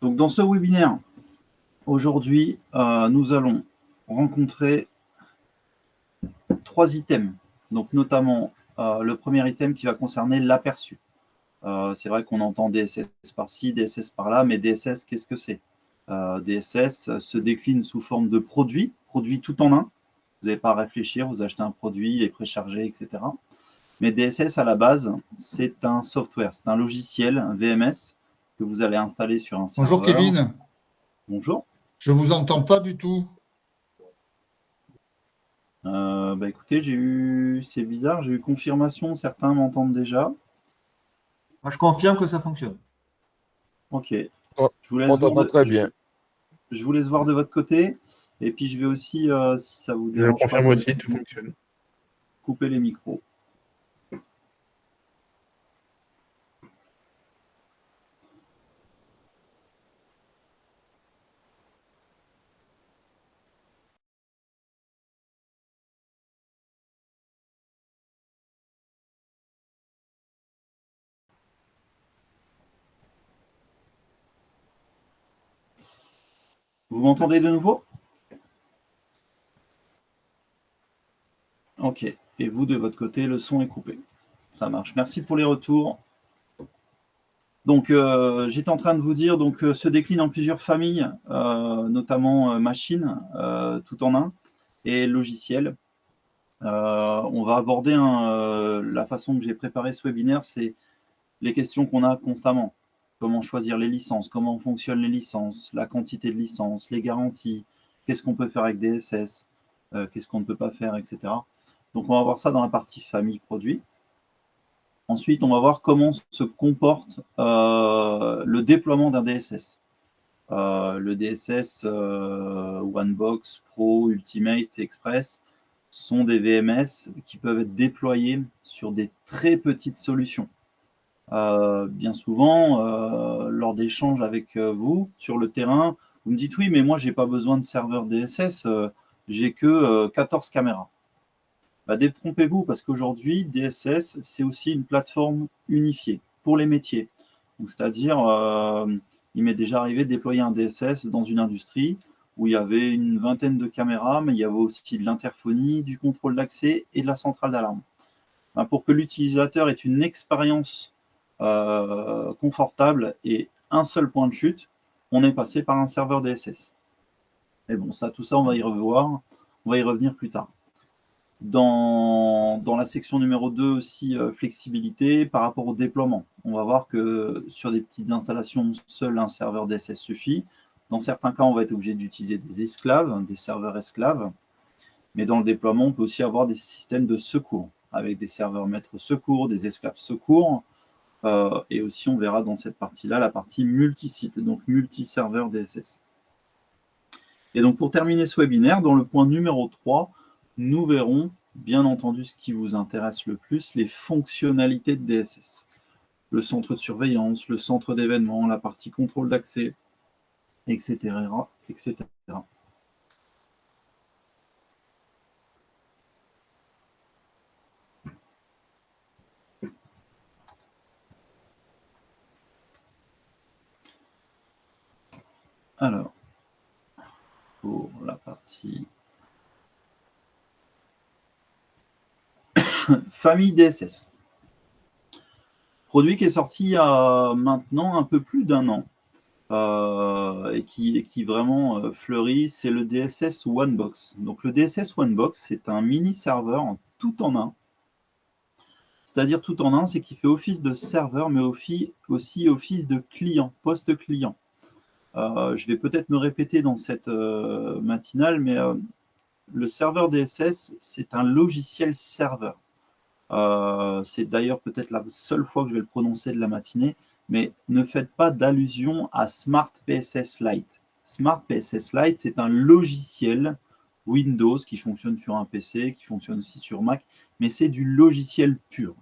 Donc, dans ce webinaire, aujourd'hui, nous allons rencontrer 3 items. Donc, notamment, le premier item qui va concerner l'aperçu. C'est vrai qu'on entend DSS par-ci, DSS par-là, mais DSS, qu'est-ce que c'est? DSS se décline sous forme de produit tout en un. Vous n'avez pas à réfléchir, vous achetez un produit, il est préchargé, etc. Mais DSS, à la base, c'est un software, c'est un logiciel, un VMS, que vous allez installer sur un serveur. Bonjour Kevin. Bonjour. Je ne vous entends pas du tout. Écoutez, c'est bizarre, j'ai eu confirmation, certains m'entendent déjà. Moi, je confirme que ça fonctionne. Ok. Je vous laisse voir très bien. Je vous laisse voir de votre côté. Et puis, je vais aussi, si ça vous Je dérange pas, confirme aussi, tout fonctionne. couper les micros. Vous m'entendez de nouveau? Ok. Et vous, de votre côté, le son est coupé. Ça marche. Merci pour les retours. Donc, j'étais en train de vous dire, donc, se décline en plusieurs familles, notamment machines, tout en un, et logiciels. On va aborder la façon que j'ai préparé ce webinaire, c'est les questions qu'on a constamment. Comment choisir les licences, comment fonctionnent les licences, la quantité de licences, les garanties, qu'est-ce qu'on peut faire avec DSS, qu'est-ce qu'on ne peut pas faire, etc. Donc, on va voir ça dans la partie famille produit. Ensuite, on va voir comment se comporte le déploiement d'un DSS. Le DSS OneBox, Pro, Ultimate, Express sont des VMS qui peuvent être déployés sur des très petites solutions. Bien souvent, lors d'échanges avec vous sur le terrain, vous me dites oui, mais moi, je n'ai pas besoin de serveur DSS, j'ai que 14 caméras. Détrompez-vous, parce qu'aujourd'hui, DSS, c'est aussi une plateforme unifiée pour les métiers. C'est-à-dire, il m'est déjà arrivé de déployer un DSS dans une industrie où il y avait une vingtaine de caméras, mais il y avait aussi de l'interphonie, du contrôle d'accès et de la centrale d'alarme. Pour que l'utilisateur ait une expérience confortable et un seul point de chute, on est passé par un serveur DSS. Et bon, tout ça, on va y revoir, on va y revenir plus tard. Dans la section numéro 2 aussi, flexibilité par rapport au déploiement. On va voir que sur des petites installations, seul un serveur DSS suffit. Dans certains cas, on va être obligé d'utiliser des esclaves, des serveurs esclaves. Mais dans le déploiement, on peut aussi avoir des systèmes de secours, avec des serveurs maîtres secours, des esclaves secours. Et aussi, on verra dans cette partie-là la partie multi-site, donc multi-serveur DSS. Et donc, pour terminer ce webinaire, dans le point numéro 3, nous verrons, bien entendu, ce qui vous intéresse le plus, les fonctionnalités de DSS. Le centre de surveillance, le centre d'événements, la partie contrôle d'accès, etc., etc. Alors, pour la partie famille DSS. Produit qui est sorti il y a maintenant un peu plus d'1 an et qui vraiment fleurit, c'est le DSS OneBox. Donc le DSS OneBox, c'est un mini serveur tout en un. C'est-à-dire tout en un, c'est qu'il fait office de serveur, mais aussi office de client, post-client. Je vais peut-être me répéter dans cette matinale, mais le serveur DSS, c'est un logiciel serveur. C'est d'ailleurs peut-être la seule fois que je vais le prononcer de la matinée, mais ne faites pas d'allusion à Smart PSS Lite. Smart PSS Lite, c'est un logiciel Windows qui fonctionne sur un PC, qui fonctionne aussi sur Mac, mais c'est du logiciel pur.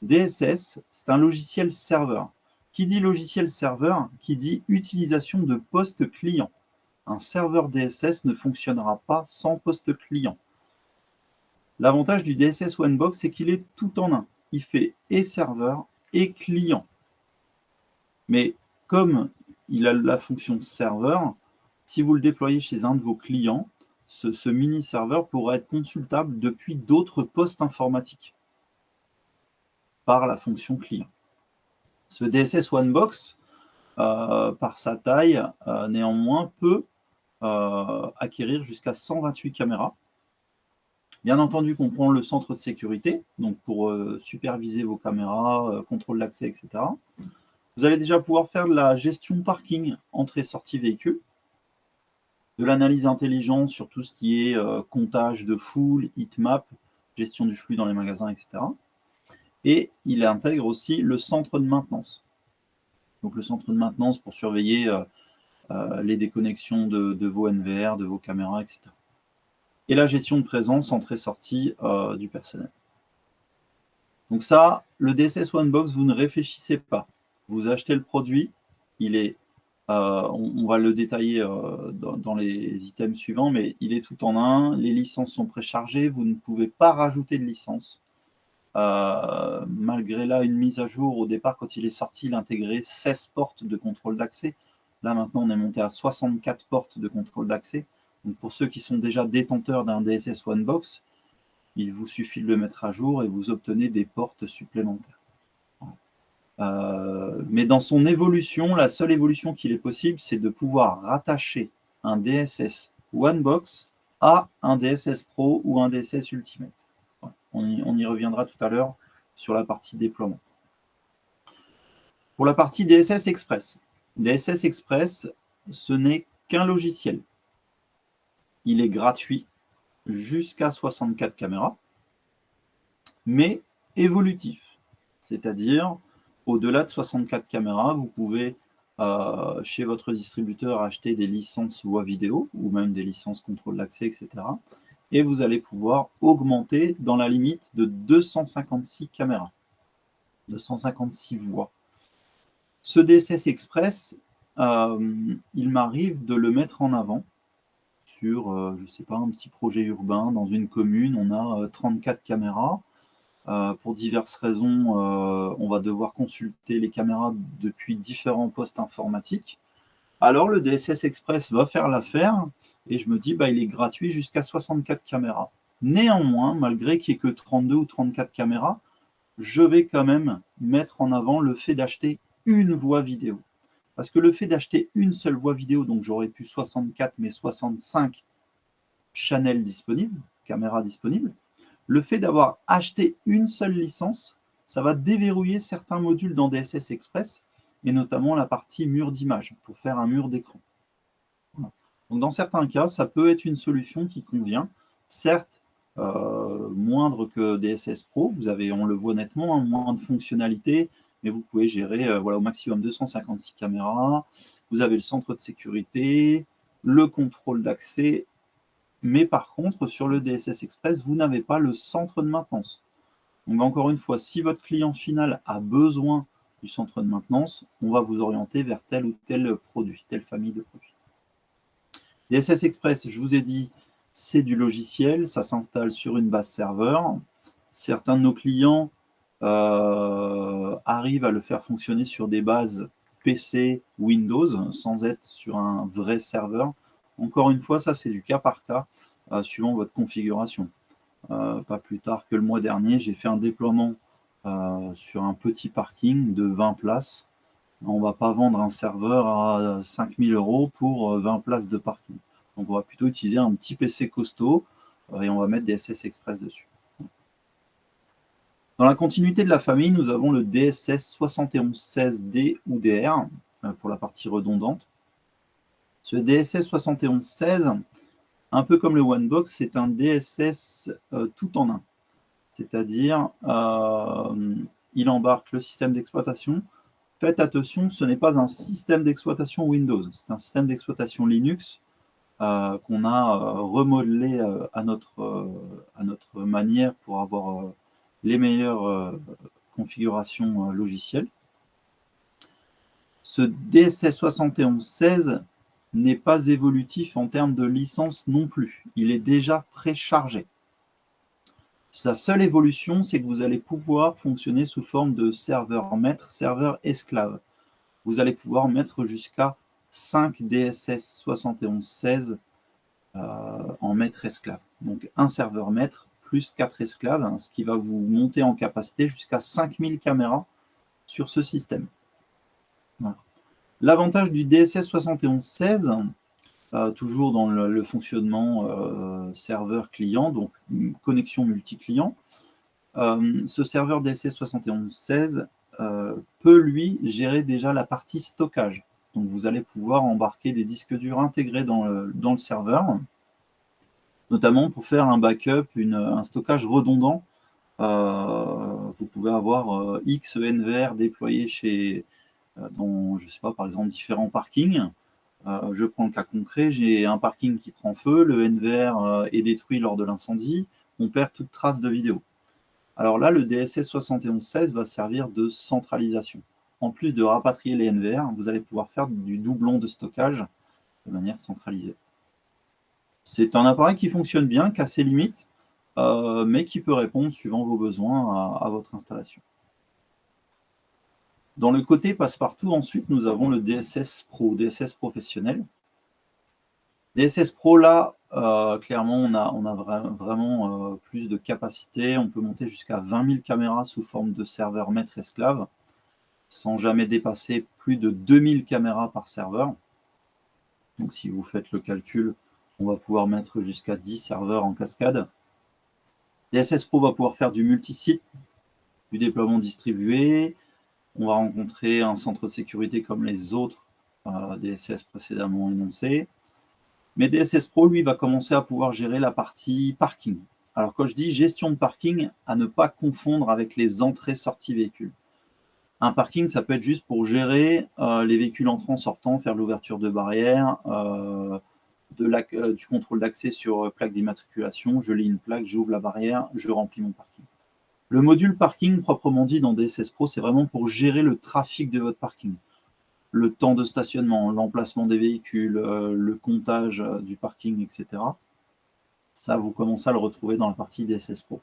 DSS, c'est un logiciel serveur. Qui dit logiciel serveur, qui dit utilisation de poste client. Un serveur DSS ne fonctionnera pas sans poste client. L'avantage du DSS OneBox, c'est qu'il est tout en un. Il fait et serveur et client. Mais comme il a la fonction serveur. Si vous le déployez chez un de vos clients, ce mini-serveur pourra être consultable depuis d'autres postes informatiques par la fonction client. Ce DSS OneBox, par sa taille, néanmoins, peut acquérir jusqu'à 128 caméras. Bien entendu, qu'on prend le centre de sécurité, donc pour superviser vos caméras, contrôle d'accès, etc. Vous allez déjà pouvoir faire de la gestion parking, entrée-sortie véhicule, de l'analyse intelligente sur tout ce qui est comptage de foule, heatmap, gestion du flux dans les magasins, etc. Et il intègre aussi le centre de maintenance. Donc le centre de maintenance pour surveiller les déconnexions de vos NVR, de vos caméras, etc. Et la gestion de présence, entrée-sortie du personnel. Donc ça, le DSS OneBox, vous ne réfléchissez pas. Vous achetez le produit, il est, on va le détailler dans les items suivants, mais il est tout en un, les licences sont préchargées, vous ne pouvez pas rajouter de licence. Malgré là une mise à jour, au départ quand il est sorti, il intégrait 16 portes de contrôle d'accès. Là maintenant on est monté à 64 portes de contrôle d'accès. Donc pour ceux qui sont déjà détenteurs d'un DSS OneBox, il vous suffit de le mettre à jour et vous obtenez des portes supplémentaires. Mais dans son évolution, la seule évolution qu'il est possible, c'est de pouvoir rattacher un DSS OneBox à un DSS Pro ou un DSS Ultimate. On y reviendra tout à l'heure sur la partie déploiement. Pour la partie DSS Express. DSS Express, ce n'est qu'un logiciel. Il est gratuit jusqu'à 64 caméras, mais évolutif. C'est-à-dire, au-delà de 64 caméras, vous pouvez, chez votre distributeur, acheter des licences voix vidéo ou même des licences contrôle d'accès, etc. Et vous allez pouvoir augmenter dans la limite de 256 caméras, 256 voix. Ce DSS Express, il m'arrive de le mettre en avant sur, je ne sais pas, un petit projet urbain dans une commune. On a 34 caméras. Pour diverses raisons, on va devoir consulter les caméras depuis différents postes informatiques. Alors le DSS Express va faire l'affaire et je me dis il est gratuit jusqu'à 64 caméras. Néanmoins, malgré qu'il n'y ait que 32 ou 34 caméras, je vais quand même mettre en avant le fait d'acheter une voix vidéo. Parce que le fait d'acheter une seule voix vidéo, donc j'aurais pu 64 mais 65 channels disponibles, caméras disponibles, le fait d'avoir acheté une seule licence, ça va déverrouiller certains modules dans DSS Express et notamment la partie mur d'image, pour faire un mur d'écran. Voilà. Donc dans certains cas, ça peut être une solution qui convient, certes moindre que DSS Pro, vous avez, on le voit nettement, moins de fonctionnalités, mais vous pouvez gérer voilà, au maximum 256 caméras, vous avez le centre de sécurité, le contrôle d'accès, mais par contre, sur le DSS Express, vous n'avez pas le centre de maintenance. Donc encore une fois, si votre client final a besoin du centre de maintenance, on va vous orienter vers tel ou tel produit, telle famille de produits. DSS Express, je vous ai dit, c'est du logiciel, ça s'installe sur une base serveur. Certains de nos clients arrivent à le faire fonctionner sur des bases PC, Windows, sans être sur un vrai serveur. Encore une fois, ça c'est du cas par cas, suivant votre configuration. Pas plus tard que le mois dernier, j'ai fait un déploiement sur un petit parking de 20 places. On ne va pas vendre un serveur à 5 000 € pour 20 places de parking. Donc on va plutôt utiliser un petit PC costaud et on va mettre des DSS Express dessus. Dans la continuité de la famille, nous avons le DSS 7116D ou DR pour la partie redondante. Ce DSS 7116, un peu comme le OneBox, c'est un DSS tout en un. C'est-à-dire, il embarque le système d'exploitation. Faites attention, ce n'est pas un système d'exploitation Windows, c'est un système d'exploitation Linux qu'on a remodelé à notre manière pour avoir les meilleures configurations logicielles. Ce DSS 7116 n'est pas évolutif en termes de licence non plus. Il est déjà préchargé. Sa seule évolution, c'est que vous allez pouvoir fonctionner sous forme de serveur maître, serveur esclave. vous allez pouvoir mettre jusqu'à 5 DSS 7116 en maître esclave. Donc un serveur maître plus 4 esclaves, hein, ce qui va vous monter en capacité jusqu'à 5000 caméras sur ce système. Voilà. L'avantage du DSS 7116, toujours dans le fonctionnement serveur-client, donc connexion multi-client, ce serveur DSS 7116 peut, lui, gérer déjà la partie stockage. Donc, vous allez pouvoir embarquer des disques durs intégrés dans le serveur, notamment pour faire un backup, un stockage redondant. Vous pouvez avoir X NVR déployés dans, je sais pas, par exemple, différents parkings. Je prends le cas concret, j'ai un parking qui prend feu, le NVR est détruit lors de l'incendie, on perd toute trace de vidéo. Alors là, le DSS 7116 va servir de centralisation. En plus de rapatrier les NVR, vous allez pouvoir faire du doublon de stockage de manière centralisée. C'est un appareil qui fonctionne bien, qui a ses limites, mais qui peut répondre suivant vos besoins à votre installation. Dans le côté passe-partout, ensuite, nous avons le DSS Pro, DSS professionnel. DSS Pro, là, clairement, on a vraiment plus de capacité. On peut monter jusqu'à 20 000 caméras sous forme de serveur maître-esclave, sans jamais dépasser plus de 2000 caméras par serveur. Donc, si vous faites le calcul, on va pouvoir mettre jusqu'à 10 serveurs en cascade. DSS Pro va pouvoir faire du multisite, du déploiement distribué. On va rencontrer un centre de sécurité comme les autres DSS précédemment énoncés. Mais DSS Pro, lui, va commencer à pouvoir gérer la partie parking. Alors, quand je dis gestion de parking, à ne pas confondre avec les entrées-sorties véhicules. Un parking, ça peut être juste pour gérer les véhicules entrants-sortants, faire l'ouverture de barrières, du contrôle d'accès sur plaque d'immatriculation. Je lis une plaque, j'ouvre la barrière, je remplis mon parking. Le module parking, proprement dit, dans DSS Pro, c'est vraiment pour gérer le trafic de votre parking. Le temps de stationnement, l'emplacement des véhicules, le comptage du parking, etc. Ça, vous commencez à le retrouver dans la partie DSS Pro.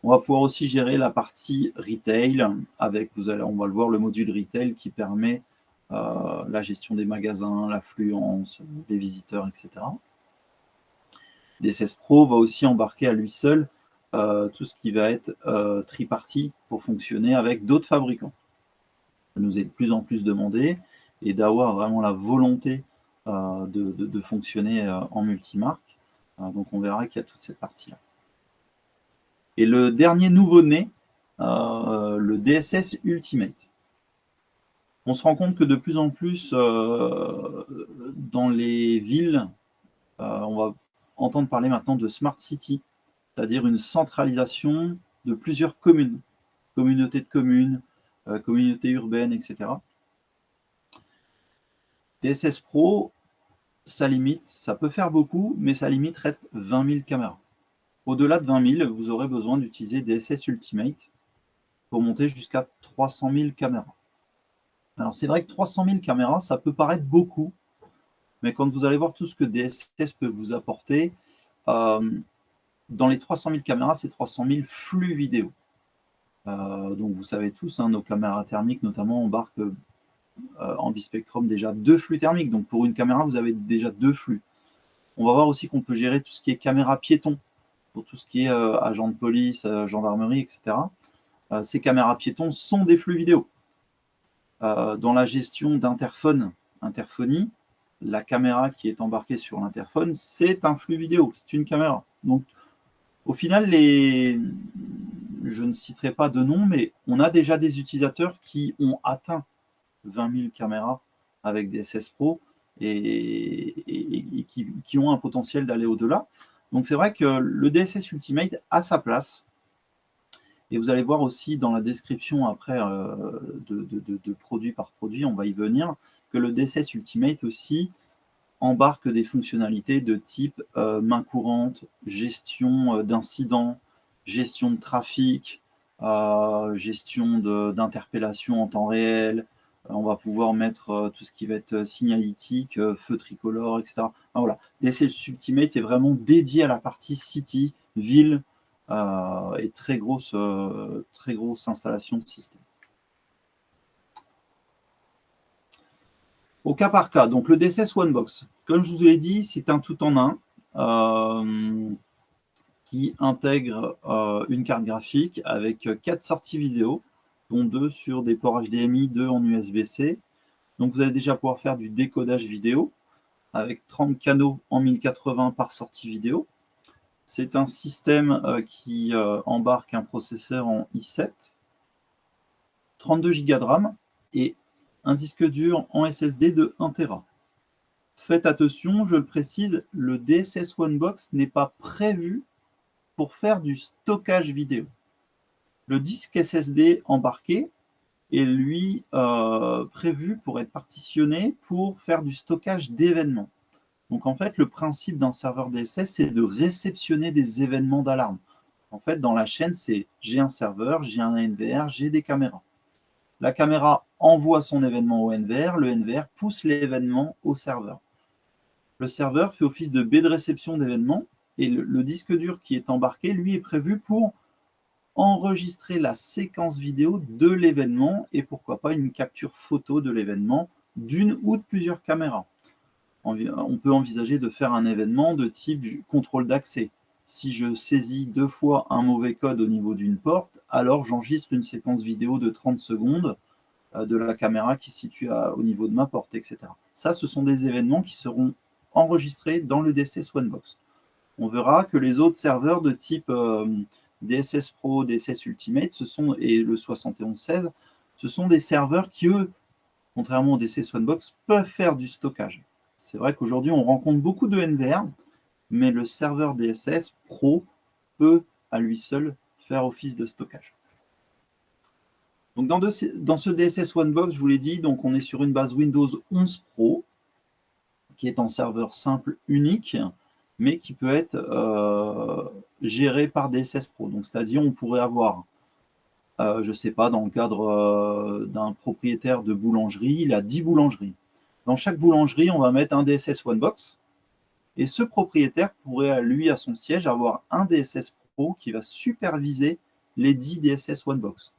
On va pouvoir aussi gérer la partie retail avec, on va le voir, le module retail qui permet la gestion des magasins, l'affluence, les visiteurs, etc. DSS Pro va aussi embarquer à lui seul tout ce qui va être triparty pour fonctionner avec d'autres fabricants. Ça nous est de plus en plus demandé et d'avoir vraiment la volonté de fonctionner en multimarque. Donc on verra qu'il y a toute cette partie-là. Et le dernier nouveau-né, le DSS Ultimate. On se rend compte que de plus en plus dans les villes, on va entendre parler maintenant de Smart City, c'est-à-dire une centralisation de plusieurs communes, communautés de communes, communautés urbaines, etc. DSS Pro, sa limite, ça peut faire beaucoup, mais sa limite reste 20 000 caméras. Au-delà de 20 000, vous aurez besoin d'utiliser DSS Ultimate pour monter jusqu'à 300 000 caméras. Alors c'est vrai que 300 000 caméras, ça peut paraître beaucoup, mais quand vous allez voir tout ce que DSS peut vous apporter, dans les 300 000 caméras, c'est 300 000 flux vidéo. Donc vous savez tous, hein, nos caméras thermiques notamment embarquent en bispectrum déjà 2 flux thermiques. Donc pour une caméra, vous avez déjà 2 flux. On va voir aussi qu'on peut gérer tout ce qui est caméra piéton, pour tout ce qui est agent de police, gendarmerie, etc. Ces caméras piétons sont des flux vidéo. Dans la gestion interphonie, la caméra qui est embarquée sur l'interphone, c'est un flux vidéo, c'est une caméra. Donc au final, je ne citerai pas de nom, mais on a déjà des utilisateurs qui ont atteint 20 000 caméras avec DSS Pro et qui ont un potentiel d'aller au-delà. Donc c'est vrai que le DSS Ultimate a sa place. Et vous allez voir aussi dans la description après de produit par produit, on va y venir, que le DSS Ultimate aussi embarque des fonctionnalités de type main courante, gestion d'incidents, gestion de trafic, gestion d'interpellation en temps réel. On va pouvoir mettre tout ce qui va être signalétique, feu tricolore, etc. Enfin, voilà. DSS Ultimate est vraiment dédié à la partie city, ville et très grosse installation de système. Au cas par cas, donc le DSS OneBox, comme je vous l'ai dit, c'est un tout en un qui intègre une carte graphique avec 4 sorties vidéo, dont 2 sur des ports HDMI, 2 en USB-C. Donc vous allez déjà pouvoir faire du décodage vidéo avec 30 canaux en 1080 par sortie vidéo. C'est un système qui embarque un processeur en i7, 32 Go de RAM et un disque dur en SSD de 1 Tera. Faites attention, je le précise, le DSS OneBox n'est pas prévu pour faire du stockage vidéo. Le disque SSD embarqué est lui prévu pour être partitionné pour faire du stockage d'événements. Donc en fait, le principe d'un serveur DSS, c'est de réceptionner des événements d'alarme. En fait, dans la chaîne, c'est j'ai un serveur, j'ai un NVR, j'ai des caméras. La caméra envoie son événement au NVR, le NVR pousse l'événement au serveur. Le serveur fait office de baie de réception d'événements et le disque dur qui est embarqué, lui, est prévu pour enregistrer la séquence vidéo de l'événement et pourquoi pas une capture photo de l'événement d'une ou de plusieurs caméras. On peut envisager de faire un événement de type contrôle d'accès. Si je saisis 2 fois un mauvais code au niveau d'une porte, alors j'enregistre une séquence vidéo de 30 secondes de la caméra qui se situe au niveau de ma porte, etc. Ça, ce sont des événements qui seront enregistrés dans le DSS OneBox. On verra que les autres serveurs de type DSS Pro, DSS Ultimate, et le 7116, ce sont des serveurs qui, eux, contrairement au DSS OneBox, peuvent faire du stockage. C'est vrai qu'aujourd'hui, on rencontre beaucoup de NVR, mais le serveur DSS Pro peut, à lui seul, faire office de stockage. Donc dans ce DSS OneBox, je vous l'ai dit, donc on est sur une base Windows 11 Pro, qui est en serveur simple unique, mais qui peut être géré par DSS Pro. Donc c'est-à-dire, on pourrait avoir, je ne sais pas, dans le cadre d'un propriétaire de boulangerie, il a 10 boulangeries. Dans chaque boulangerie, on va mettre un DSS OneBox. Et ce propriétaire pourrait, lui, à son siège, avoir un DSS Pro qui va superviser les 10 DSS OneBox.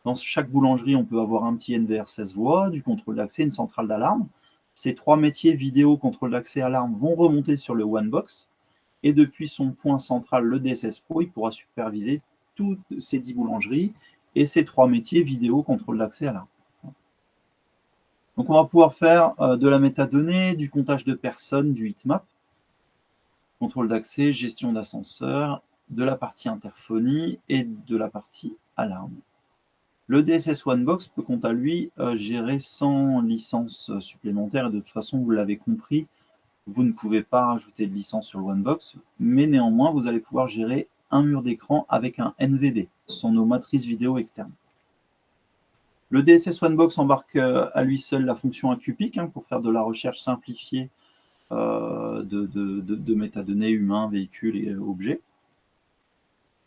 Dans chaque boulangerie, on peut avoir un petit NVR 16 voies, du contrôle d'accès, une centrale d'alarme. Ces 3 métiers vidéo, contrôle d'accès, alarme vont remonter sur le OneBox. Et depuis son point central, le DSS Pro, il pourra superviser toutes ces 10 boulangeries et ces 3 métiers vidéo, contrôle d'accès, alarme. Donc on va pouvoir faire de la métadonnée, du comptage de personnes, du heatmap, contrôle d'accès, gestion d'ascenseur, de la partie interphonie et de la partie alarme. Le DSS OneBox peut quant à lui gérer sans licence supplémentaire et de toute façon, vous l'avez compris, vous ne pouvez pas rajouter de licence sur le OneBox, mais néanmoins, vous allez pouvoir gérer un mur d'écran avec un NVD, ce sont nos matrices vidéo externes. Le DSS OneBox embarque à lui seul la fonction AQPIC pour faire de la recherche simplifiée de métadonnées humains, véhicules et objets.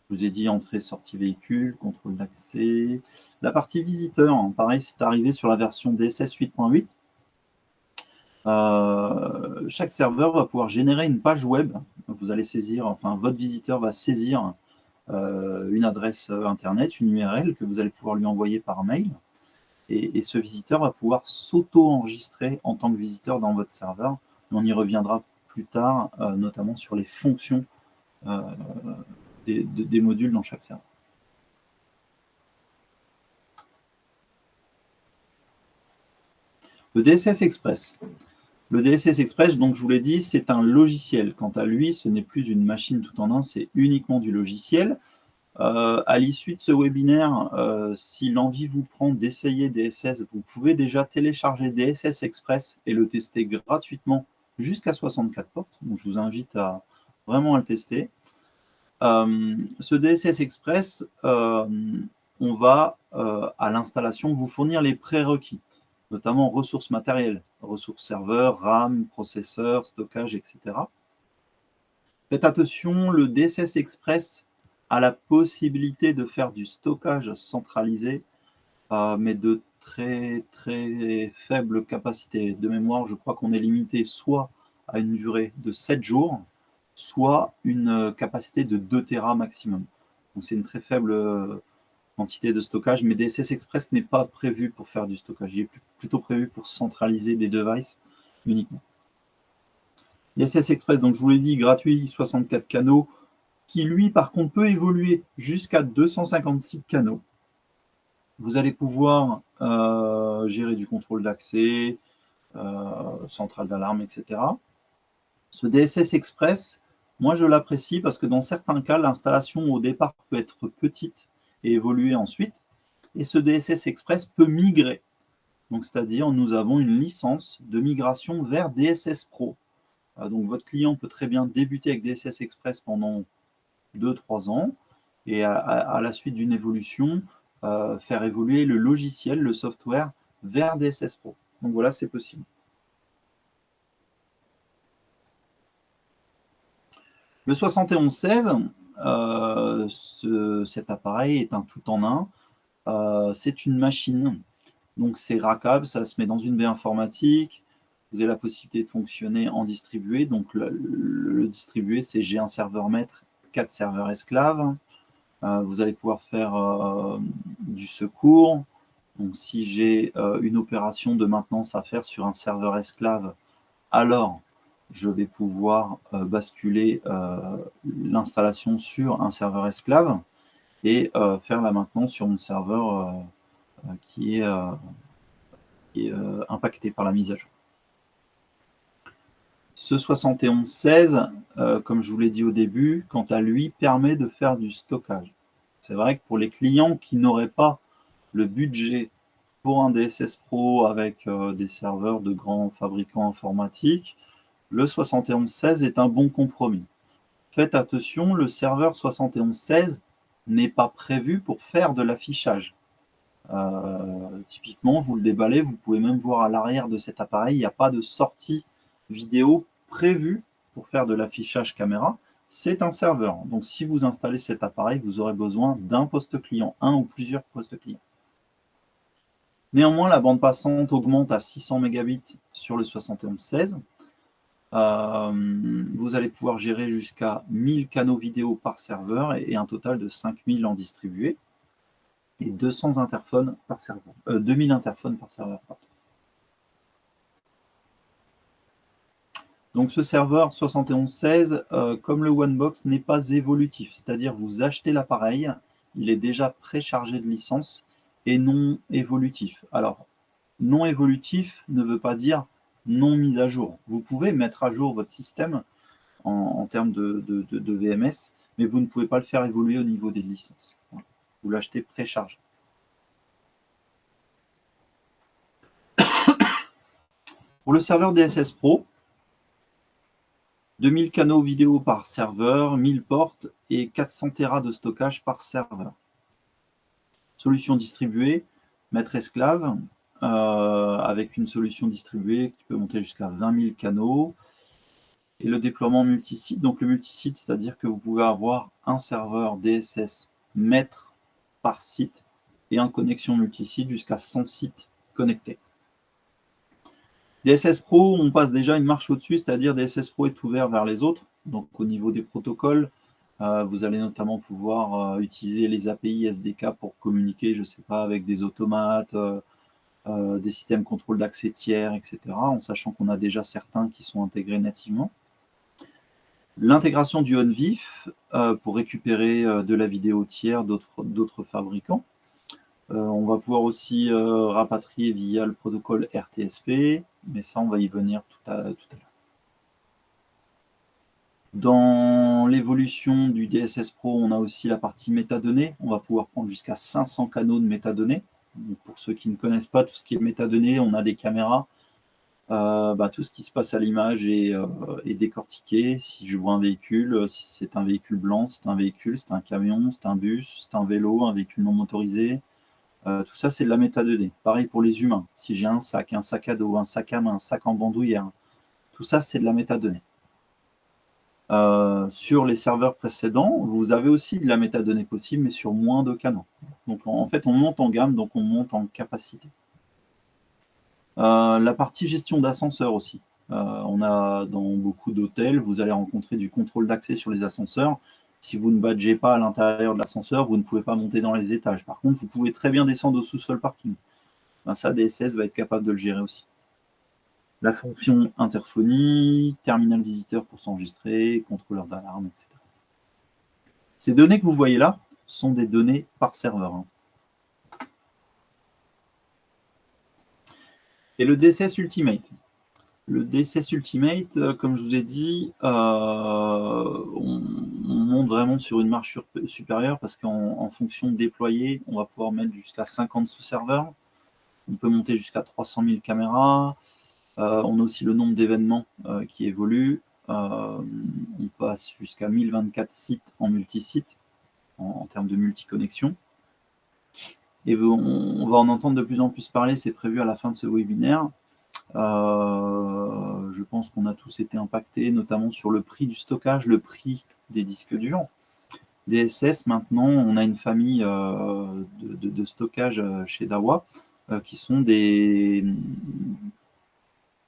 Je vous ai dit entrée, sortie véhicule, contrôle d'accès. La partie visiteur, pareil, c'est arrivé sur la version DSS 8.8. Chaque serveur va pouvoir générer une page web. Vous allez saisir, enfin, votre visiteur va saisir une adresse Internet, une URL que vous allez pouvoir lui envoyer par mail. Et ce visiteur va pouvoir s'auto-enregistrer en tant que visiteur dans votre serveur. On y reviendra plus tard, notamment sur les fonctions des modules dans chaque serveur. Le DSS Express. Le DSS Express, donc je vous l'ai dit, c'est un logiciel. Quant à lui, ce n'est plus une machine tout en un, c'est uniquement du logiciel. À l'issue de ce webinaire, si l'envie vous prend d'essayer DSS, vous pouvez déjà télécharger DSS Express et le tester gratuitement jusqu'à 64 portes. Donc je vous invite vraiment à le tester. Ce DSS Express, on va à l'installation vous fournir les prérequis, notamment ressources matérielles, ressources serveurs, RAM, processeur, stockage, etc. Faites attention, le DSS Express a la possibilité de faire du stockage centralisé, mais de très très faible capacité. De mémoire, je crois qu'on est limité soit à une durée de 7 jours, soit une capacité de 2 Tera maximum. Donc c'est une très faible quantité de stockage, mais DSS Express n'est pas prévu pour faire du stockage. Il est plutôt prévu pour centraliser des devices uniquement. DSS Express, donc je vous l'ai dit, gratuit, 64 canaux, qui lui, par contre, peut évoluer jusqu'à 256 canaux. Vous allez pouvoir gérer du contrôle d'accès, centrale d'alarme, etc. Ce DSS Express, moi je l'apprécie parce que dans certains cas, l'installation au départ peut être petite et évoluer ensuite. Et ce DSS Express peut migrer. Donc, c'est-à-dire, nous avons une licence de migration vers DSS Pro. Donc, votre client peut très bien débuter avec DSS Express pendant 2-3 ans et à la suite d'une évolution, faire évoluer le logiciel, le software, vers DSS Pro. Donc, voilà, c'est possible. Le 7116, cet appareil est un tout en un. C'est une machine. Donc, c'est rackable, ça se met dans une baie informatique. Vous avez la possibilité de fonctionner en distribué. Donc, le distribué, c'est j'ai un serveur maître, 4 serveurs esclaves. Vous allez pouvoir faire du secours. Donc, si j'ai une opération de maintenance à faire sur un serveur esclave, alors je vais pouvoir basculer l'installation sur un serveur esclave et faire la maintenance sur mon serveur qui est impacté par la mise à jour. Ce 7116, comme je vous l'ai dit au début, quant à lui, permet de faire du stockage. C'est vrai que pour les clients qui n'auraient pas le budget pour un DSS Pro avec des serveurs de grands fabricants informatiques, le 7116 est un bon compromis. Faites attention, le serveur 7116 n'est pas prévu pour faire de l'affichage. Typiquement, vous le déballez, vous pouvez même voir à l'arrière de cet appareil, il n'y a pas de sortie vidéo prévue pour faire de l'affichage caméra. C'est un serveur. Donc, si vous installez cet appareil, vous aurez besoin d'un poste client, un ou plusieurs postes clients. Néanmoins, la bande passante augmente à 600 mégabits sur le 7116. Vous allez pouvoir gérer jusqu'à 1000 canaux vidéo par serveur et un total de 5000 en distribué et 200 interphones par serveur, 2000 interphones par serveur. Donc ce serveur 7116, comme le OneBox, n'est pas évolutif, c'est-à-dire vous achetez l'appareil, il est déjà préchargé de licence et non évolutif. Alors, non évolutif ne veut pas dire non mise à jour. Vous pouvez mettre à jour votre système en termes de VMS, mais vous ne pouvez pas le faire évoluer au niveau des licences. Vous l'achetez préchargé. Pour le serveur DSS Pro, 2000 canaux vidéo par serveur, 1000 portes et 400 Tera de stockage par serveur. Solution distribuée, maître esclave, avec une solution distribuée qui peut monter jusqu'à 20 000 canaux. Et le déploiement multisite. Donc le multisite, c'est-à-dire que vous pouvez avoir un serveur DSS maître par site et en connexion multisite jusqu'à 100 sites connectés. DSS Pro, on passe déjà une marche au-dessus, c'est-à-dire DSS Pro est ouvert vers les autres. Donc au niveau des protocoles, vous allez notamment pouvoir utiliser les API SDK pour communiquer, je ne sais pas, avec des automates, des systèmes contrôle d'accès tiers, etc. En sachant qu'on a déjà certains qui sont intégrés nativement. L'intégration du OnVIF pour récupérer de la vidéo tiers d'autres fabricants. On va pouvoir aussi rapatrier via le protocole RTSP, mais ça, on va y venir tout à l'heure. Dans l'évolution du DSS Pro, on a aussi la partie métadonnées. On va pouvoir prendre jusqu'à 500 canaux de métadonnées. Donc, pour ceux qui ne connaissent pas tout ce qui est métadonnées, on a des caméras. Tout ce qui se passe à l'image est décortiqué. Si je vois un véhicule, si c'est un véhicule blanc, c'est un véhicule, c'est un camion, c'est un bus, c'est un vélo, un véhicule non motorisé. Tout ça, c'est de la métadonnée. Pareil pour les humains. Si j'ai un sac à dos, un sac à main, un sac en bandoulière, tout ça, c'est de la métadonnée. Sur les serveurs précédents, vous avez aussi de la métadonnée possible, mais sur moins de canaux. Donc, en fait, on monte en gamme, donc on monte en capacité. La partie gestion d'ascenseurs aussi. On a dans beaucoup d'hôtels, vous allez rencontrer du contrôle d'accès sur les ascenseurs. Si vous ne badgez pas à l'intérieur de l'ascenseur, vous ne pouvez pas monter dans les étages. Par contre, vous pouvez très bien descendre au sous-sol parking. Ben, ça, DSS va être capable de le gérer aussi. La fonction interphonie, terminal visiteur pour s'enregistrer, contrôleur d'alarme, etc. Ces données que vous voyez là sont des données par serveur. Hein. Et le DSS Ultimate. Le DSS Ultimate, comme je vous ai dit, on monte vraiment sur une marche supérieure parce qu'en fonction déployée, on va pouvoir mettre jusqu'à 50 sous-serveurs. On peut monter jusqu'à 300 000 caméras. On a aussi le nombre d'événements qui évolue. On passe jusqu'à 1024 sites en multisite en termes de multiconnexion. Et on va en entendre de plus en plus parler, c'est prévu à la fin de ce webinaire. Je pense qu'on a tous été impactés, notamment sur le prix du stockage, le prix des disques durs. DSS, maintenant, on a une famille de stockage chez Dahua qui sont des...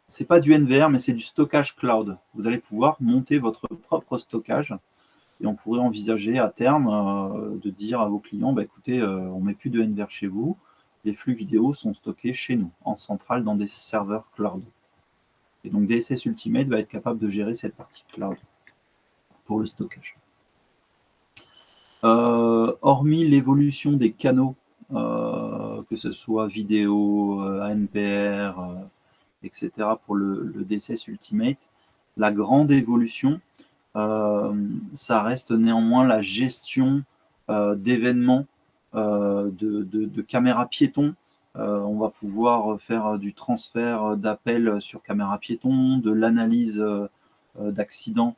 C'est pas du NVR, mais c'est du stockage cloud. Vous allez pouvoir monter votre propre stockage et on pourrait envisager à terme de dire à vos clients, bah, écoutez, on ne met plus de NVR chez vous, les flux vidéo sont stockés chez nous, en centrale, dans des serveurs cloud. Et donc DSS Ultimate va être capable de gérer cette partie cloud pour le stockage. Hormis l'évolution des canaux, que ce soit vidéo, ANPR, etc., pour le DSS Ultimate, la grande évolution, ça reste néanmoins la gestion d'événements, de caméras piétons. On va pouvoir faire du transfert d'appels sur caméra piéton, de l'analyse d'accidents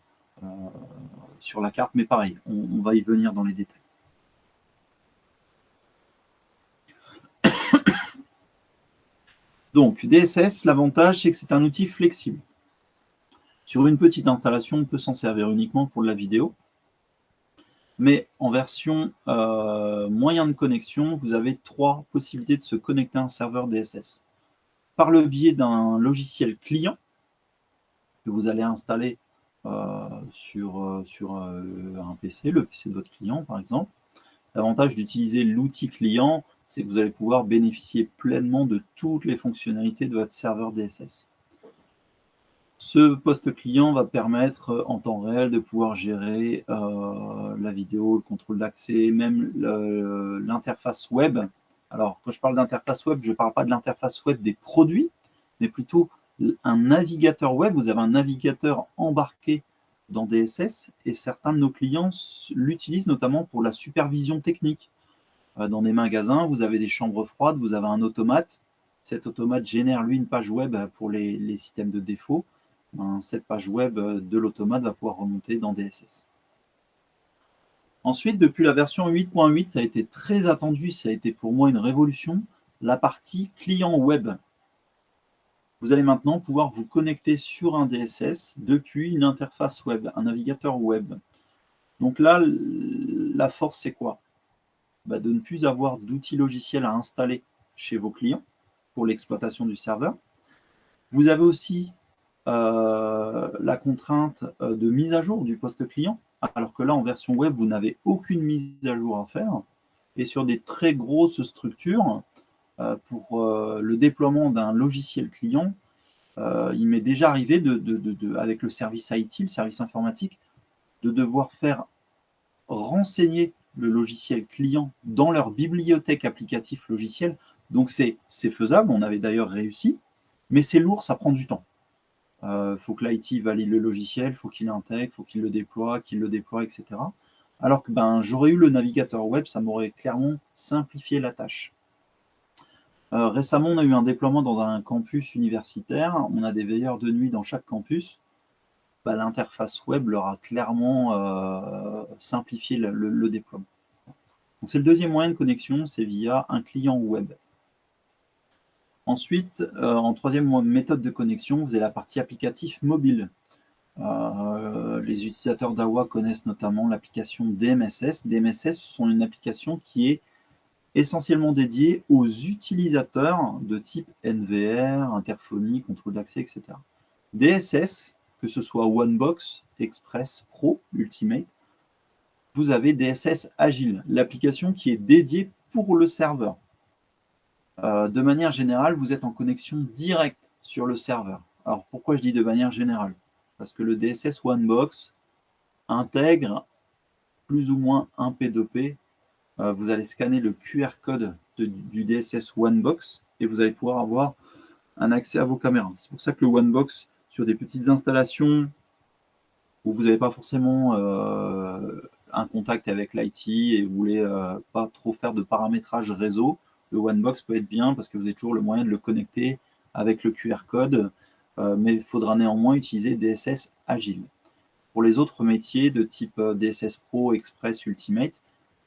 sur la carte, mais pareil, on va y venir dans les détails. Donc, DSS, l'avantage, c'est que c'est un outil flexible. Sur une petite installation, on peut s'en servir uniquement pour de la vidéo. Mais en version moyen de connexion, vous avez 3 possibilités de se connecter à un serveur DSS. Par le biais d'un logiciel client que vous allez installer sur un PC, le PC de votre client par exemple. L'avantage d'utiliser l'outil client, c'est que vous allez pouvoir bénéficier pleinement de toutes les fonctionnalités de votre serveur DSS. Ce poste client va permettre en temps réel de pouvoir gérer la vidéo, le contrôle d'accès, même l'interface web. Alors, quand je parle d'interface web, je ne parle pas de l'interface web des produits, mais plutôt un navigateur web. Vous avez un navigateur embarqué dans DSS et certains de nos clients l'utilisent notamment pour la supervision technique. Dans des magasins, vous avez des chambres froides, vous avez un automate. Cet automate génère, lui, une page web pour les systèmes de défaut. Cette page web de l'automate va pouvoir remonter dans DSS. Ensuite, depuis la version 8.8, ça a été très attendu, ça a été pour moi une révolution, la partie client web. Vous allez maintenant pouvoir vous connecter sur un DSS depuis une interface web, un navigateur web. Donc là, la force, c'est quoi? De ne plus avoir d'outils logiciels à installer chez vos clients pour l'exploitation du serveur. Vous avez aussi la contrainte de mise à jour du poste client, alors que là, en version web, vous n'avez aucune mise à jour à faire. Et sur des très grosses structures, pour le déploiement d'un logiciel client, il m'est déjà arrivé, avec le service IT, le service informatique, de devoir faire renseigner le logiciel client dans leur bibliothèque applicative logiciel. Donc, c'est faisable, on avait d'ailleurs réussi, mais c'est lourd, ça prend du temps. Faut que l'IT valide le logiciel, faut qu'il l'intègre, faut qu'il le déploie, etc. Alors que j'aurais eu le navigateur web, ça m'aurait clairement simplifié la tâche. Récemment, on a eu un déploiement dans un campus universitaire. On a des veilleurs de nuit dans chaque campus. L'interface web leur a clairement simplifié le déploiement. Donc, c'est le deuxième moyen de connexion, c'est via un client web. Ensuite, en troisième méthode de connexion, vous avez la partie applicatif mobile. Les utilisateurs Dahua connaissent notamment l'application DMSS. DMSS, ce sont une application qui est essentiellement dédiée aux utilisateurs de type NVR, interphonie, contrôle d'accès, etc. DSS, que ce soit OneBox, Express, Pro, Ultimate, vous avez DSS Agile, l'application qui est dédiée pour le serveur. De manière générale, vous êtes en connexion directe sur le serveur. Alors, pourquoi je dis de manière générale? Parce que le DSS OneBox intègre plus ou moins un P2P. Vous allez scanner le QR code du DSS OneBox et vous allez pouvoir avoir un accès à vos caméras. C'est pour ça que le OneBox, sur des petites installations où vous n'avez pas forcément un contact avec l'IT et vous voulez pas trop faire de paramétrage réseau, le OneBox peut être bien parce que vous avez toujours le moyen de le connecter avec le QR code, mais il faudra néanmoins utiliser DSS Agile. Pour les autres métiers de type DSS Pro, Express, Ultimate,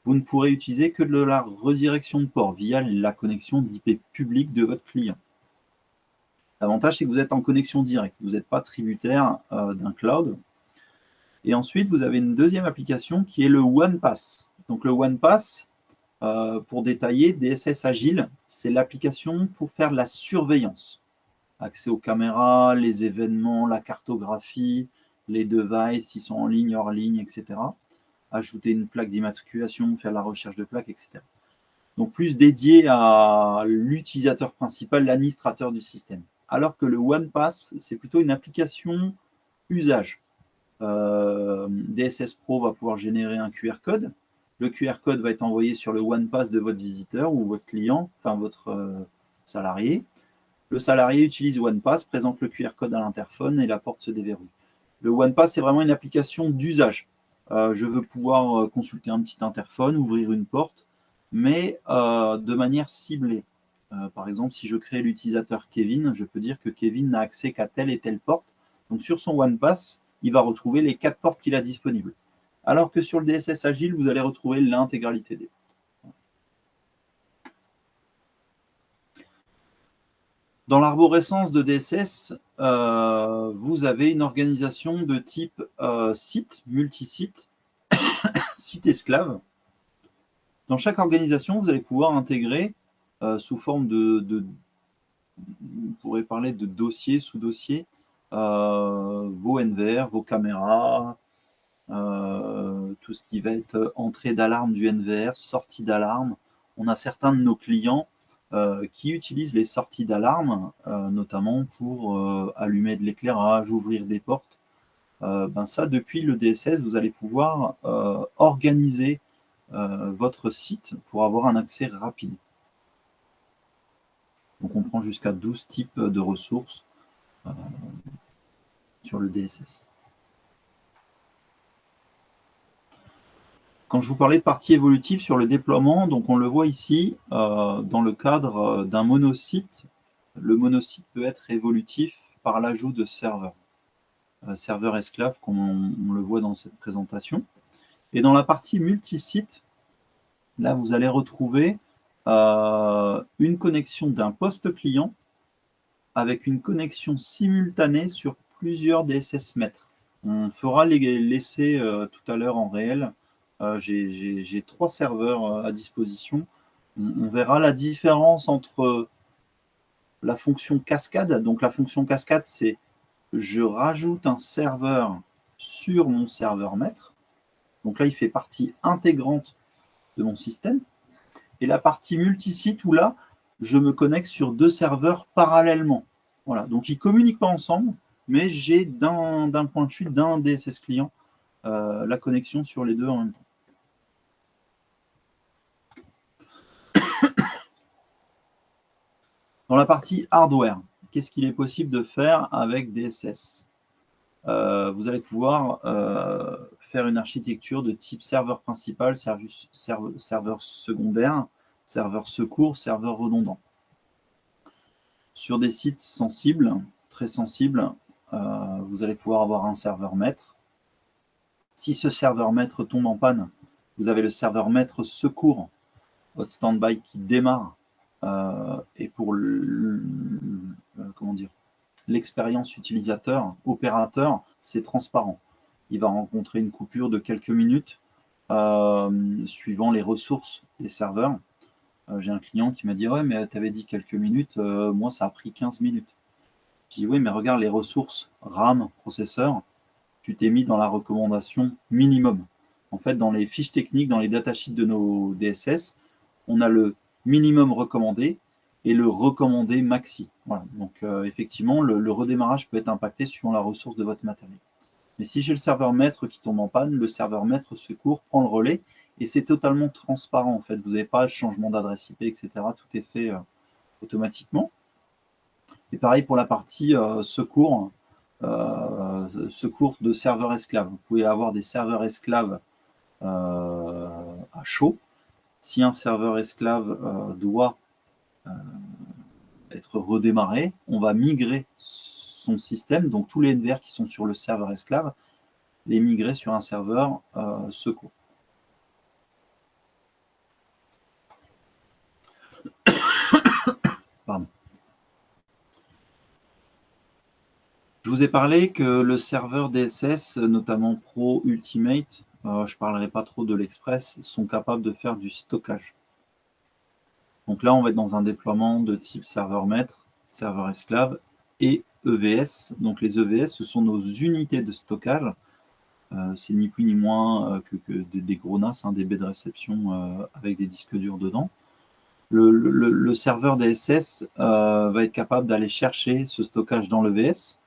vous ne pourrez utiliser que de la redirection de port via la connexion d'IP publique de votre client. L'avantage, c'est que vous êtes en connexion directe, vous n'êtes pas tributaire d'un cloud. Et ensuite, vous avez une deuxième application qui est le OnePass. Donc le OnePass, pour détailler, DSS Agile, c'est l'application pour faire de la surveillance. Accès aux caméras, les événements, la cartographie, les devices, s'ils sont en ligne, hors ligne, etc. Ajouter une plaque d'immatriculation, faire la recherche de plaques, etc. Donc plus dédié à l'utilisateur principal, l'administrateur du système. Alors que le OnePass, c'est plutôt une application usage. DSS Pro va pouvoir générer un QR code. Le QR code va être envoyé sur le OnePass de votre visiteur ou votre client, enfin votre salarié. Le salarié utilise OnePass, présente le QR code à l'interphone et la porte se déverrouille. Le OnePass, c'est vraiment une application d'usage. Je veux pouvoir consulter un petit interphone, ouvrir une porte, mais de manière ciblée. Par exemple, si je crée l'utilisateur Kevin, je peux dire que Kevin n'a accès qu'à telle et telle porte. Donc sur son OnePass, il va retrouver les 4 portes qu'il a disponibles. Alors que sur le DSS Agile, vous allez retrouver l'intégralité des portes. Dans l'arborescence de DSS, vous avez une organisation de type site, multisite, site esclave. Dans chaque organisation, vous allez pouvoir intégrer sous forme on pourrait parler de dossiers, sous-dossiers, vos NVR, vos caméras, tout ce qui va être entrée d'alarme du NVR, sortie d'alarme. On a certains de nos clients qui utilisent les sorties d'alarme, notamment pour allumer de l'éclairage, ouvrir des portes. Ça, depuis le DSS, vous allez pouvoir organiser votre site pour avoir un accès rapide. Donc on prend jusqu'à 12 types de ressources sur le DSS. Quand je vous parlais de partie évolutive sur le déploiement, donc on le voit ici, dans le cadre d'un monosite, le monosite peut être évolutif par l'ajout de serveurs. Serveurs esclaves, comme on le voit dans cette présentation. Et dans la partie multisite, là vous allez retrouver une connexion d'un poste client avec une connexion simultanée sur plusieurs DSS maîtres. On fera l'essai tout à l'heure en réel. J'ai 3 serveurs à disposition. On verra la différence entre la fonction cascade. Donc la fonction cascade, c'est je rajoute un serveur sur mon serveur maître. Donc là, il fait partie intégrante de mon système. Et la partie multisite où là, je me connecte sur 2 serveurs parallèlement. Voilà, donc ils ne communiquent pas ensemble, mais j'ai d'un point de chute d'un DSS client la connexion sur les 2 en même temps. Dans la partie hardware, qu'est-ce qu'il est possible de faire avec DSS? Vous allez pouvoir faire une architecture de type serveur principal, serveur secondaire, serveur secours, serveur redondant. Sur des sites sensibles, très sensibles, vous allez pouvoir avoir un serveur maître. Si ce serveur maître tombe en panne, vous avez le serveur maître secours, votre stand-by qui démarre. Et pour l'expérience utilisateur, opérateur, c'est transparent. Il va rencontrer une coupure de quelques minutes suivant les ressources des serveurs. J'ai un client qui m'a dit « Ouais, mais tu avais dit quelques minutes, moi ça a pris 15 minutes. » Je dis « Oui, mais regarde les ressources RAM, processeur, tu t'es mis dans la recommandation minimum. En fait, dans les fiches techniques, dans les datasheets de nos DSS, on a le minimum recommandé et le recommandé maxi. Voilà. Donc, effectivement, le redémarrage peut être impacté suivant la ressource de votre matériel. Mais si j'ai le serveur maître qui tombe en panne, le serveur maître secours prend le relais et c'est totalement transparent. En fait, vous n'avez pas de changement d'adresse IP, etc. Tout est fait automatiquement. Et pareil pour la partie secours de serveurs esclaves. Vous pouvez avoir des serveurs esclaves à chaud. Si un serveur esclave doit être redémarré, on va migrer son système, donc tous les NVR qui sont sur le serveur esclave, les migrer sur un serveur secours. Pardon. Je vous ai parlé que le serveur DSS, notamment Pro, Ultimate, je ne parlerai pas trop de l'Express, sont capables de faire du stockage. Donc là, on va être dans un déploiement de type serveur maître, serveur esclave et EVS. Donc les EVS, ce sont nos unités de stockage. C'est ni plus ni moins que des gros NAS, des baies de réception avec des disques durs dedans. Le serveur DSS va être capable d'aller chercher ce stockage dans l'EVS.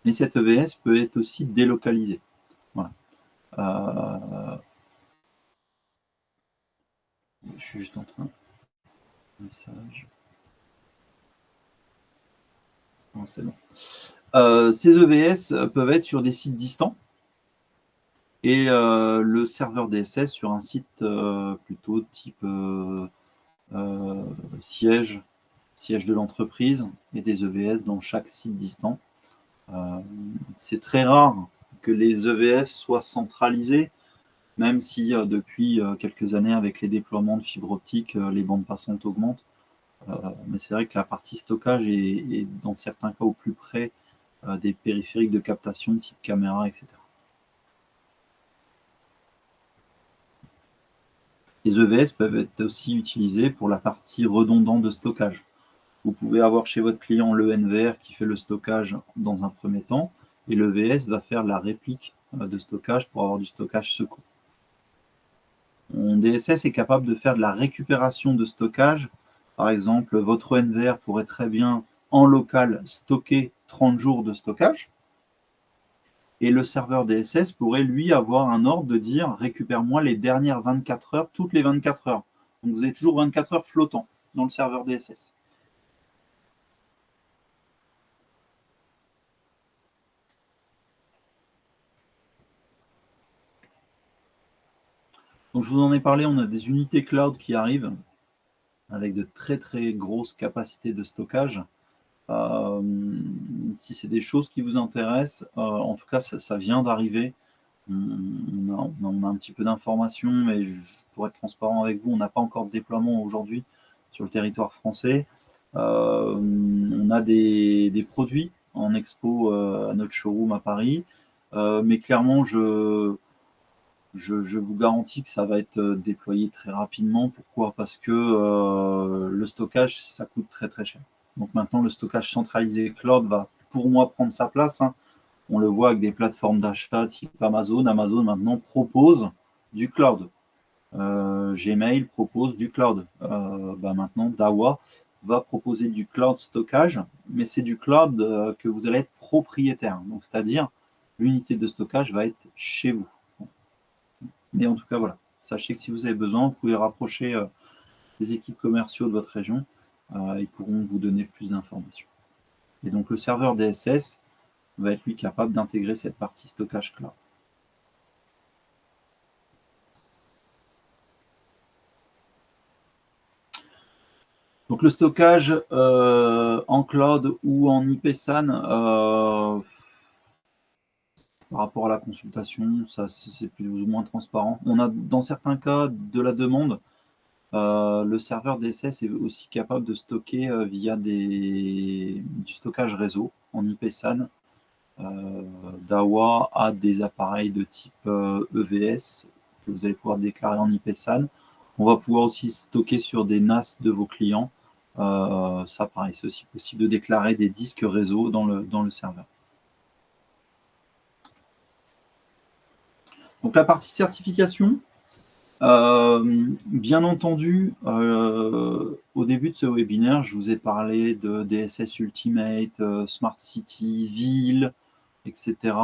Mais cet EVS peut être aussi délocalisé. Voilà. Je suis juste en train. Message. Non, c'est bon. Ces EVS peuvent être sur des sites distants et le serveur DSS sur un site plutôt type siège de l'entreprise et des EVS dans chaque site distant. C'est très rare que les EVS soient centralisés, même si depuis quelques années, avec les déploiements de fibre optique, les bandes passantes augmentent. Mais c'est vrai que la partie stockage est dans certains cas au plus près des périphériques de captation type caméra, etc. Les EVS peuvent être aussi utilisés pour la partie redondante de stockage. Vous pouvez avoir chez votre client le NVR qui fait le stockage dans un premier temps, et le VS va faire la réplique de stockage pour avoir du stockage secours. Mon DSS est capable de faire de la récupération de stockage. Par exemple, votre NVR pourrait très bien en local stocker 30 jours de stockage. Et le serveur DSS pourrait, lui, avoir un ordre de dire « récupère-moi les dernières 24 heures, toutes les 24 heures ». Donc, vous avez toujours 24 heures flottant dans le serveur DSS. Donc, je vous en ai parlé, on a des unités cloud qui arrivent avec de très, très grosses capacités de stockage. Si c'est des choses qui vous intéressent, en tout cas, ça vient d'arriver. On a un petit peu d'informations, mais pour être transparent avec vous, on n'a pas encore de déploiement aujourd'hui sur le territoire français. On a des produits en expo à notre showroom à Paris, mais clairement, je vous garantis que ça va être déployé très rapidement. Pourquoi? Parce que le stockage, ça coûte très très cher. Donc maintenant, le stockage centralisé cloud va pour moi prendre sa place. On le voit avec des plateformes d'achat type Amazon. Amazon maintenant propose du cloud. Gmail propose du cloud. Maintenant, Dawa va proposer du cloud stockage, mais c'est du cloud que vous allez être propriétaire. Donc, c'est-à-dire, l'unité de stockage va être chez vous. Mais en tout cas, voilà. Sachez que si vous avez besoin, vous pouvez rapprocher les équipes commerciaux de votre région. Ils pourront vous donner plus d'informations. Et donc, le serveur DSS va être lui capable d'intégrer cette partie stockage cloud. Donc le stockage en cloud ou en IPSAN, par rapport à la consultation, ça c'est plus ou moins transparent. On a dans certains cas de la demande. Le serveur DSS est aussi capable de stocker via du stockage réseau en IPSAN. Dawa a des appareils de type EVS que vous allez pouvoir déclarer en IPSAN. On va pouvoir aussi stocker sur des NAS de vos clients. Ça, pareil, c'est aussi possible de déclarer des disques réseau dans le serveur. Donc la partie certification, bien entendu, au début de ce webinaire, je vous ai parlé de DSS Ultimate, Smart City, Ville, etc.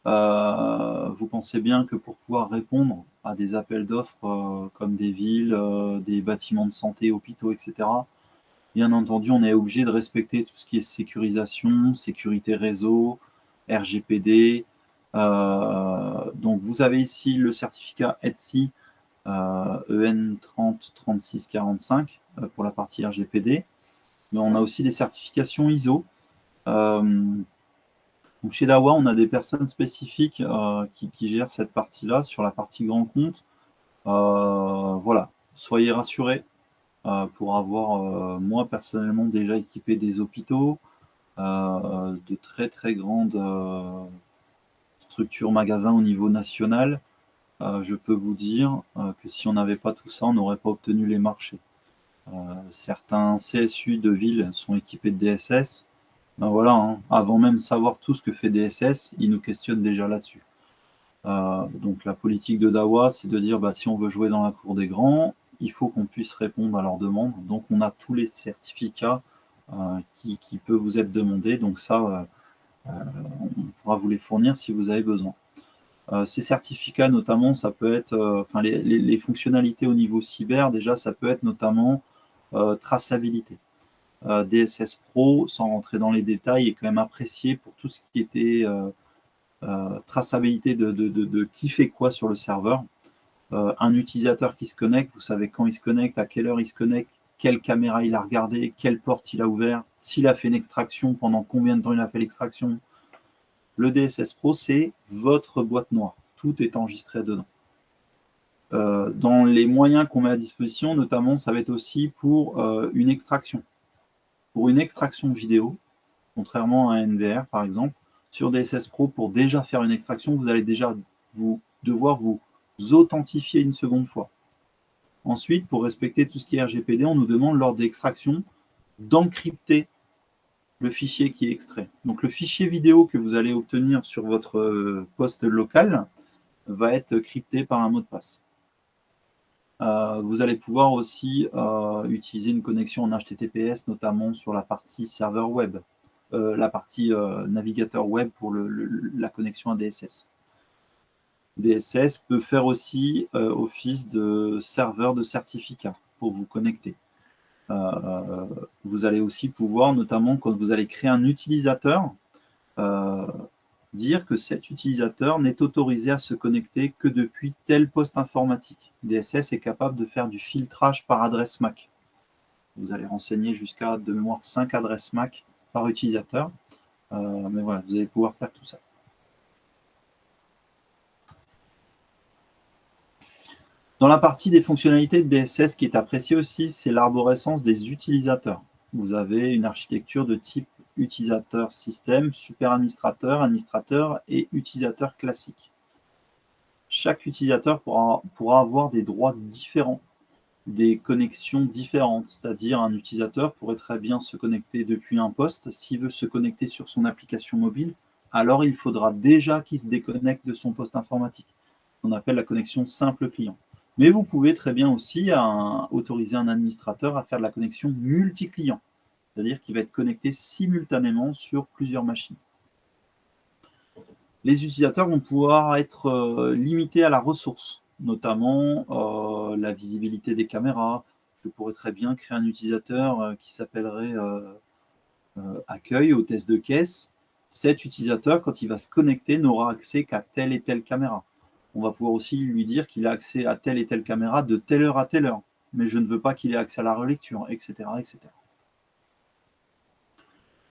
Vous pensez bien que pour pouvoir répondre à des appels d'offres comme des villes, des bâtiments de santé, hôpitaux, etc., bien entendu, on est obligé de respecter tout ce qui est sécurisation, sécurité réseau, RGPD. Donc, vous avez ici le certificat ETSI EN 30 36 45 pour la partie RGPD. Mais on a aussi des certifications ISO. Donc chez Dawa, on a des personnes spécifiques qui gèrent cette partie-là, sur la partie grand compte. Voilà, soyez rassurés pour avoir, moi personnellement, déjà équipé des hôpitaux, de très très grandes structures magasins au niveau national. Je peux vous dire que si on n'avait pas tout ça, on n'aurait pas obtenu les marchés. Certains CSU de ville sont équipés de DSS. Ben voilà, hein, avant même de savoir tout ce que fait DSS, ils nous questionnent déjà là-dessus. Donc la politique de Dawa, c'est de dire si on veut jouer dans la cour des grands, il faut qu'on puisse répondre à leurs demandes. Donc on a tous les certificats qui peuvent vous être demandés. Donc ça, on pourra vous les fournir si vous avez besoin. Ces certificats, notamment, ça peut être, les fonctionnalités au niveau cyber, déjà, ça peut être notamment traçabilité. DSS Pro, sans rentrer dans les détails, est quand même apprécié pour tout ce qui était traçabilité de qui fait quoi sur le serveur. Un utilisateur qui se connecte, vous savez quand il se connecte, à quelle heure il se connecte, quelle caméra il a regardé, quelle porte il a ouvert, s'il a fait une extraction, pendant combien de temps il a fait l'extraction. Le DSS Pro, c'est votre boîte noire. Tout est enregistré dedans. Dans les moyens qu'on met à disposition, notamment, ça va être aussi pour une extraction. Pour une extraction vidéo, contrairement à un NVR par exemple, sur DSS Pro, pour déjà faire une extraction, vous allez déjà devoir vous authentifier une seconde fois. Ensuite, pour respecter tout ce qui est RGPD, on nous demande lors d'extraction d'encrypter le fichier qui est extrait. Donc le fichier vidéo que vous allez obtenir sur votre poste local va être crypté par un mot de passe. Vous allez pouvoir aussi utiliser une connexion en HTTPS, notamment sur la partie serveur web, la partie navigateur web pour la connexion à DSS. DSS peut faire aussi office de serveur de certificat pour vous connecter. Vous allez aussi pouvoir, notamment quand vous allez créer un utilisateur, dire que cet utilisateur n'est autorisé à se connecter que depuis tel poste informatique. DSS est capable de faire du filtrage par adresse MAC. Vous allez renseigner jusqu'à, de mémoire, 5 adresses MAC par utilisateur. Mais voilà, vous allez pouvoir faire tout ça. Dans la partie des fonctionnalités de DSS, qui est appréciée aussi, c'est l'arborescence des utilisateurs. Vous avez une architecture de type utilisateur système, super administrateur, administrateur et utilisateur classique. Chaque utilisateur pourra avoir des droits différents, des connexions différentes, c'est-à-dire un utilisateur pourrait très bien se connecter depuis un poste. S'il veut se connecter sur son application mobile, alors il faudra déjà qu'il se déconnecte de son poste informatique. On appelle la connexion simple client. Mais vous pouvez très bien aussi autoriser un administrateur à faire de la connexion multi-client, c'est-à-dire qu'il va être connecté simultanément sur plusieurs machines. Les utilisateurs vont pouvoir être limités à la ressource, notamment la visibilité des caméras. Je pourrais très bien créer un utilisateur qui s'appellerait accueil, hôtesse de caisse. Cet utilisateur, quand il va se connecter, n'aura accès qu'à telle et telle caméra. On va pouvoir aussi lui dire qu'il a accès à telle et telle caméra de telle heure à telle heure. Mais je ne veux pas qu'il ait accès à la relecture, etc. etc.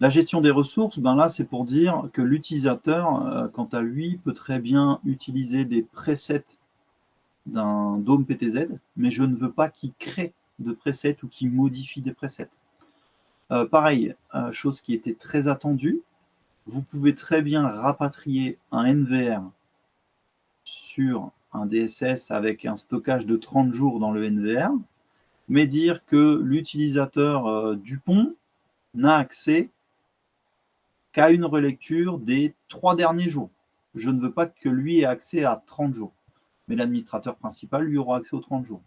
La gestion des ressources, là, c'est pour dire que l'utilisateur, quant à lui, peut très bien utiliser des presets d'un Dome PTZ, mais je ne veux pas qu'il crée de presets ou qu'il modifie des presets. Pareil, chose qui était très attendue, vous pouvez très bien rapatrier un NVR sur un DSS avec un stockage de 30 jours dans le NVR, mais dire que l'utilisateur du pont n'a accès qu'à une relecture des 3 derniers jours. je ne veux pas que lui ait accès à 30 jours. Mais l'administrateur principal, lui, aura accès aux 30 jours.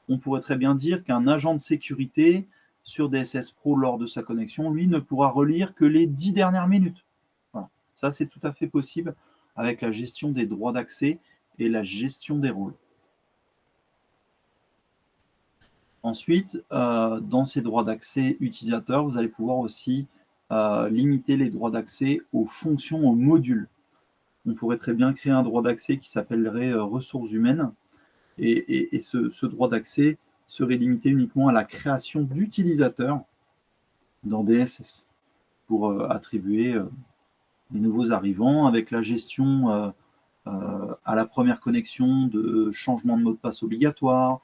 On pourrait très bien dire qu'un agent de sécurité sur DSS Pro lors de sa connexion, lui, ne pourra relire que les 10 dernières minutes. Voilà. Ça, c'est tout à fait possible avec la gestion des droits d'accès et la gestion des rôles. Ensuite, dans ces droits d'accès utilisateurs, vous allez pouvoir aussi limiter les droits d'accès aux fonctions, aux modules. On pourrait très bien créer un droit d'accès qui s'appellerait ressources humaines. Et ce droit d'accès serait limité uniquement à la création d'utilisateurs dans DSS pour attribuer des nouveaux arrivants avec la gestion à la première connexion de changement de mot de passe obligatoire.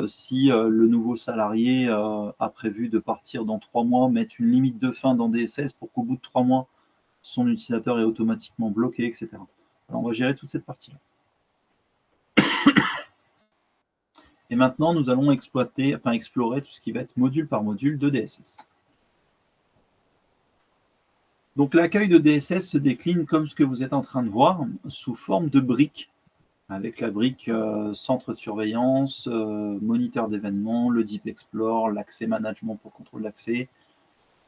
Si le nouveau salarié a prévu de partir dans 3 mois, mettre une limite de fin dans DSS pour qu'au bout de 3 mois, son utilisateur est automatiquement bloqué, etc. Alors, on va gérer toute cette partie-là. Et maintenant, nous allons explorer tout ce qui va être module par module de DSS. Donc, l'accueil de DSS se décline comme ce que vous êtes en train de voir, sous forme de briques, avec la brique centre de surveillance, moniteur d'événements, le Deep Explore, l'accès management pour contrôle d'accès,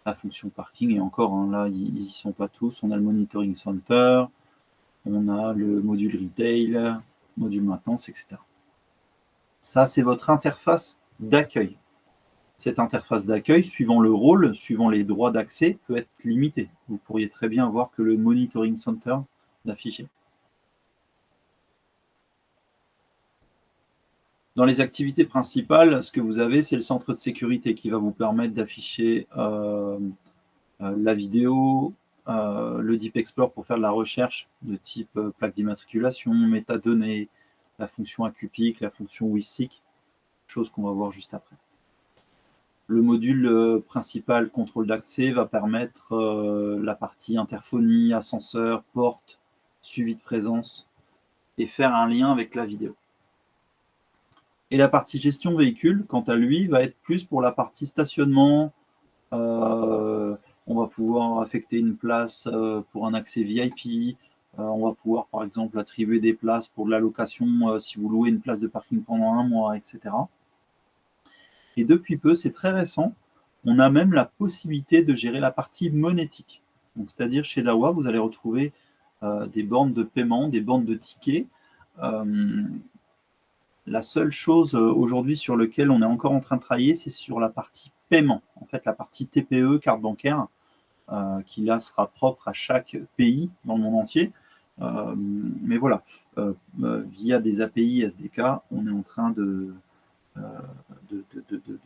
la fonction parking, et encore, hein, là, ils n'y sont pas tous. On a le monitoring center, on a le module retail, module maintenance, etc. Ça, c'est votre interface d'accueil. Cette interface d'accueil, suivant le rôle, suivant les droits d'accès, peut être limitée. Vous pourriez très bien avoir que le monitoring center d'afficher. Dans les activités principales, ce que vous avez, c'est le centre de sécurité qui va vous permettre d'afficher la vidéo, le Deep Explore pour faire de la recherche de type plaque d'immatriculation, métadonnées, la fonction AQPIC, la fonction WSIC, chose qu'on va voir juste après. Le module principal contrôle d'accès va permettre la partie interphonie, ascenseur, porte, suivi de présence et faire un lien avec la vidéo. Et la partie gestion véhicule, quant à lui, va être plus pour la partie stationnement. On va pouvoir affecter une place pour un accès VIP. On va pouvoir, par exemple, attribuer des places pour de la location si vous louez une place de parking pendant 1 mois, etc. Et depuis peu, c'est très récent, on a même la possibilité de gérer la partie monétique. C'est-à-dire, chez Dawa, vous allez retrouver des bornes de paiement, des bornes de tickets. La seule chose aujourd'hui sur laquelle on est encore en train de travailler, c'est sur la partie paiement. En fait, la partie TPE, carte bancaire, qui là sera propre à chaque pays dans le monde entier. Mais voilà, via des API SDK, on est en train de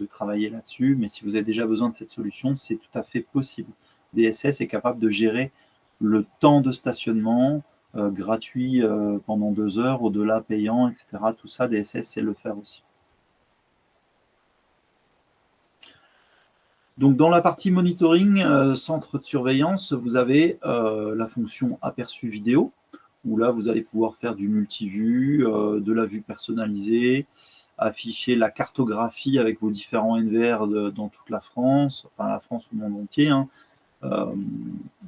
travailler là-dessus. Mais si vous avez déjà besoin de cette solution, c'est tout à fait possible. DSS est capable de gérer le temps de stationnement, gratuit pendant 2 heures, au-delà payant, etc. Tout ça, DSS sait le faire aussi. Donc, dans la partie monitoring, centre de surveillance, vous avez la fonction aperçu vidéo, où là, vous allez pouvoir faire du multivue, de la vue personnalisée, afficher la cartographie avec vos différents NVR dans toute la France, enfin la France ou le monde entier. Hein.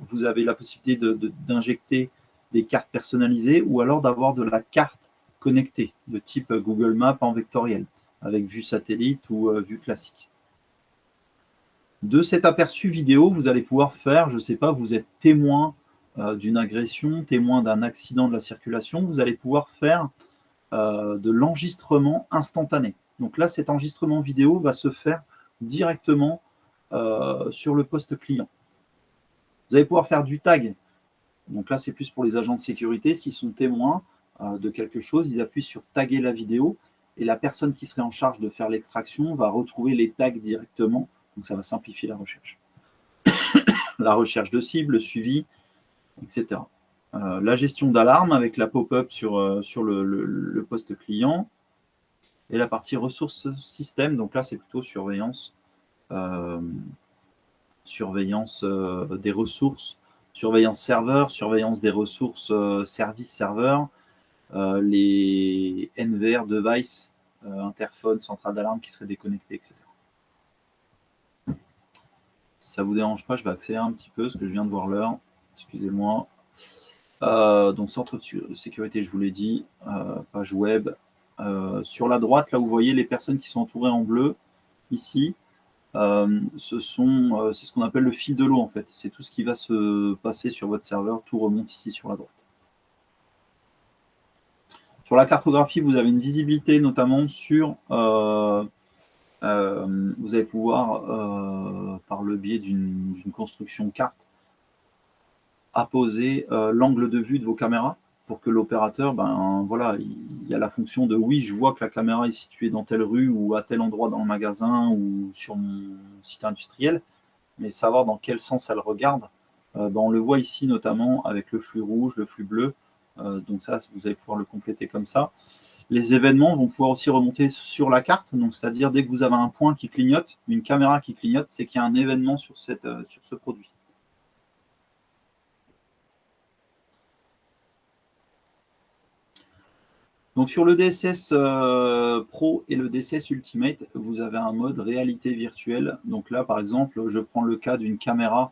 Vous avez la possibilité d'injecter des cartes personnalisées ou alors d'avoir de la carte connectée de type Google Maps en vectoriel avec vue satellite ou vue classique. De cet aperçu vidéo, vous allez pouvoir faire, je ne sais pas, vous êtes témoin d'une agression, témoin d'un accident de la circulation, vous allez pouvoir faire de l'enregistrement instantané. Donc là, cet enregistrement vidéo va se faire directement sur le poste client. Vous allez pouvoir faire du tag. Donc là, c'est plus pour les agents de sécurité. S'ils sont témoins de quelque chose, ils appuient sur taguer la vidéo et la personne qui serait en charge de faire l'extraction va retrouver les tags directement. Donc ça va simplifier la recherche. La recherche de cibles, le suivi, etc. La gestion d'alarme avec la pop-up sur le poste client. Et la partie ressources système, donc là, c'est plutôt surveillance des ressources, surveillance serveur, surveillance des ressources service serveur, les NVR device, interphone, centrale d'alarme qui seraient déconnectés, etc. Si ça ne vous dérange pas, je vais accélérer un petit peu parce que je viens de voir l'heure. Excusez-moi. Donc, centre de sécurité, je vous l'ai dit, page web. Sur la droite, là, vous voyez les personnes qui sont entourées en bleu, ici. C'est ce qu'on appelle le fil de l'eau, en fait. C'est tout ce qui va se passer sur votre serveur. Tout remonte ici sur la droite. Sur la cartographie, vous avez une visibilité notamment sur... vous allez pouvoir, par le biais d'une construction carte, apposer l'angle de vue de vos caméras pour que l'opérateur, voilà, il y a la fonction de oui, je vois que la caméra est située dans telle rue ou à tel endroit dans le magasin ou sur mon site industriel, mais savoir dans quel sens elle regarde. On le voit ici notamment avec le flux rouge, le flux bleu. Donc ça, vous allez pouvoir le compléter comme ça. Les événements vont pouvoir aussi remonter sur la carte. Donc c'est-à-dire dès que vous avez un point qui clignote, une caméra qui clignote, c'est qu'il y a un événement sur ce produit. Donc sur le DSS Pro et le DSS Ultimate, vous avez un mode réalité virtuelle. Donc là, par exemple, je prends le cas d'une caméra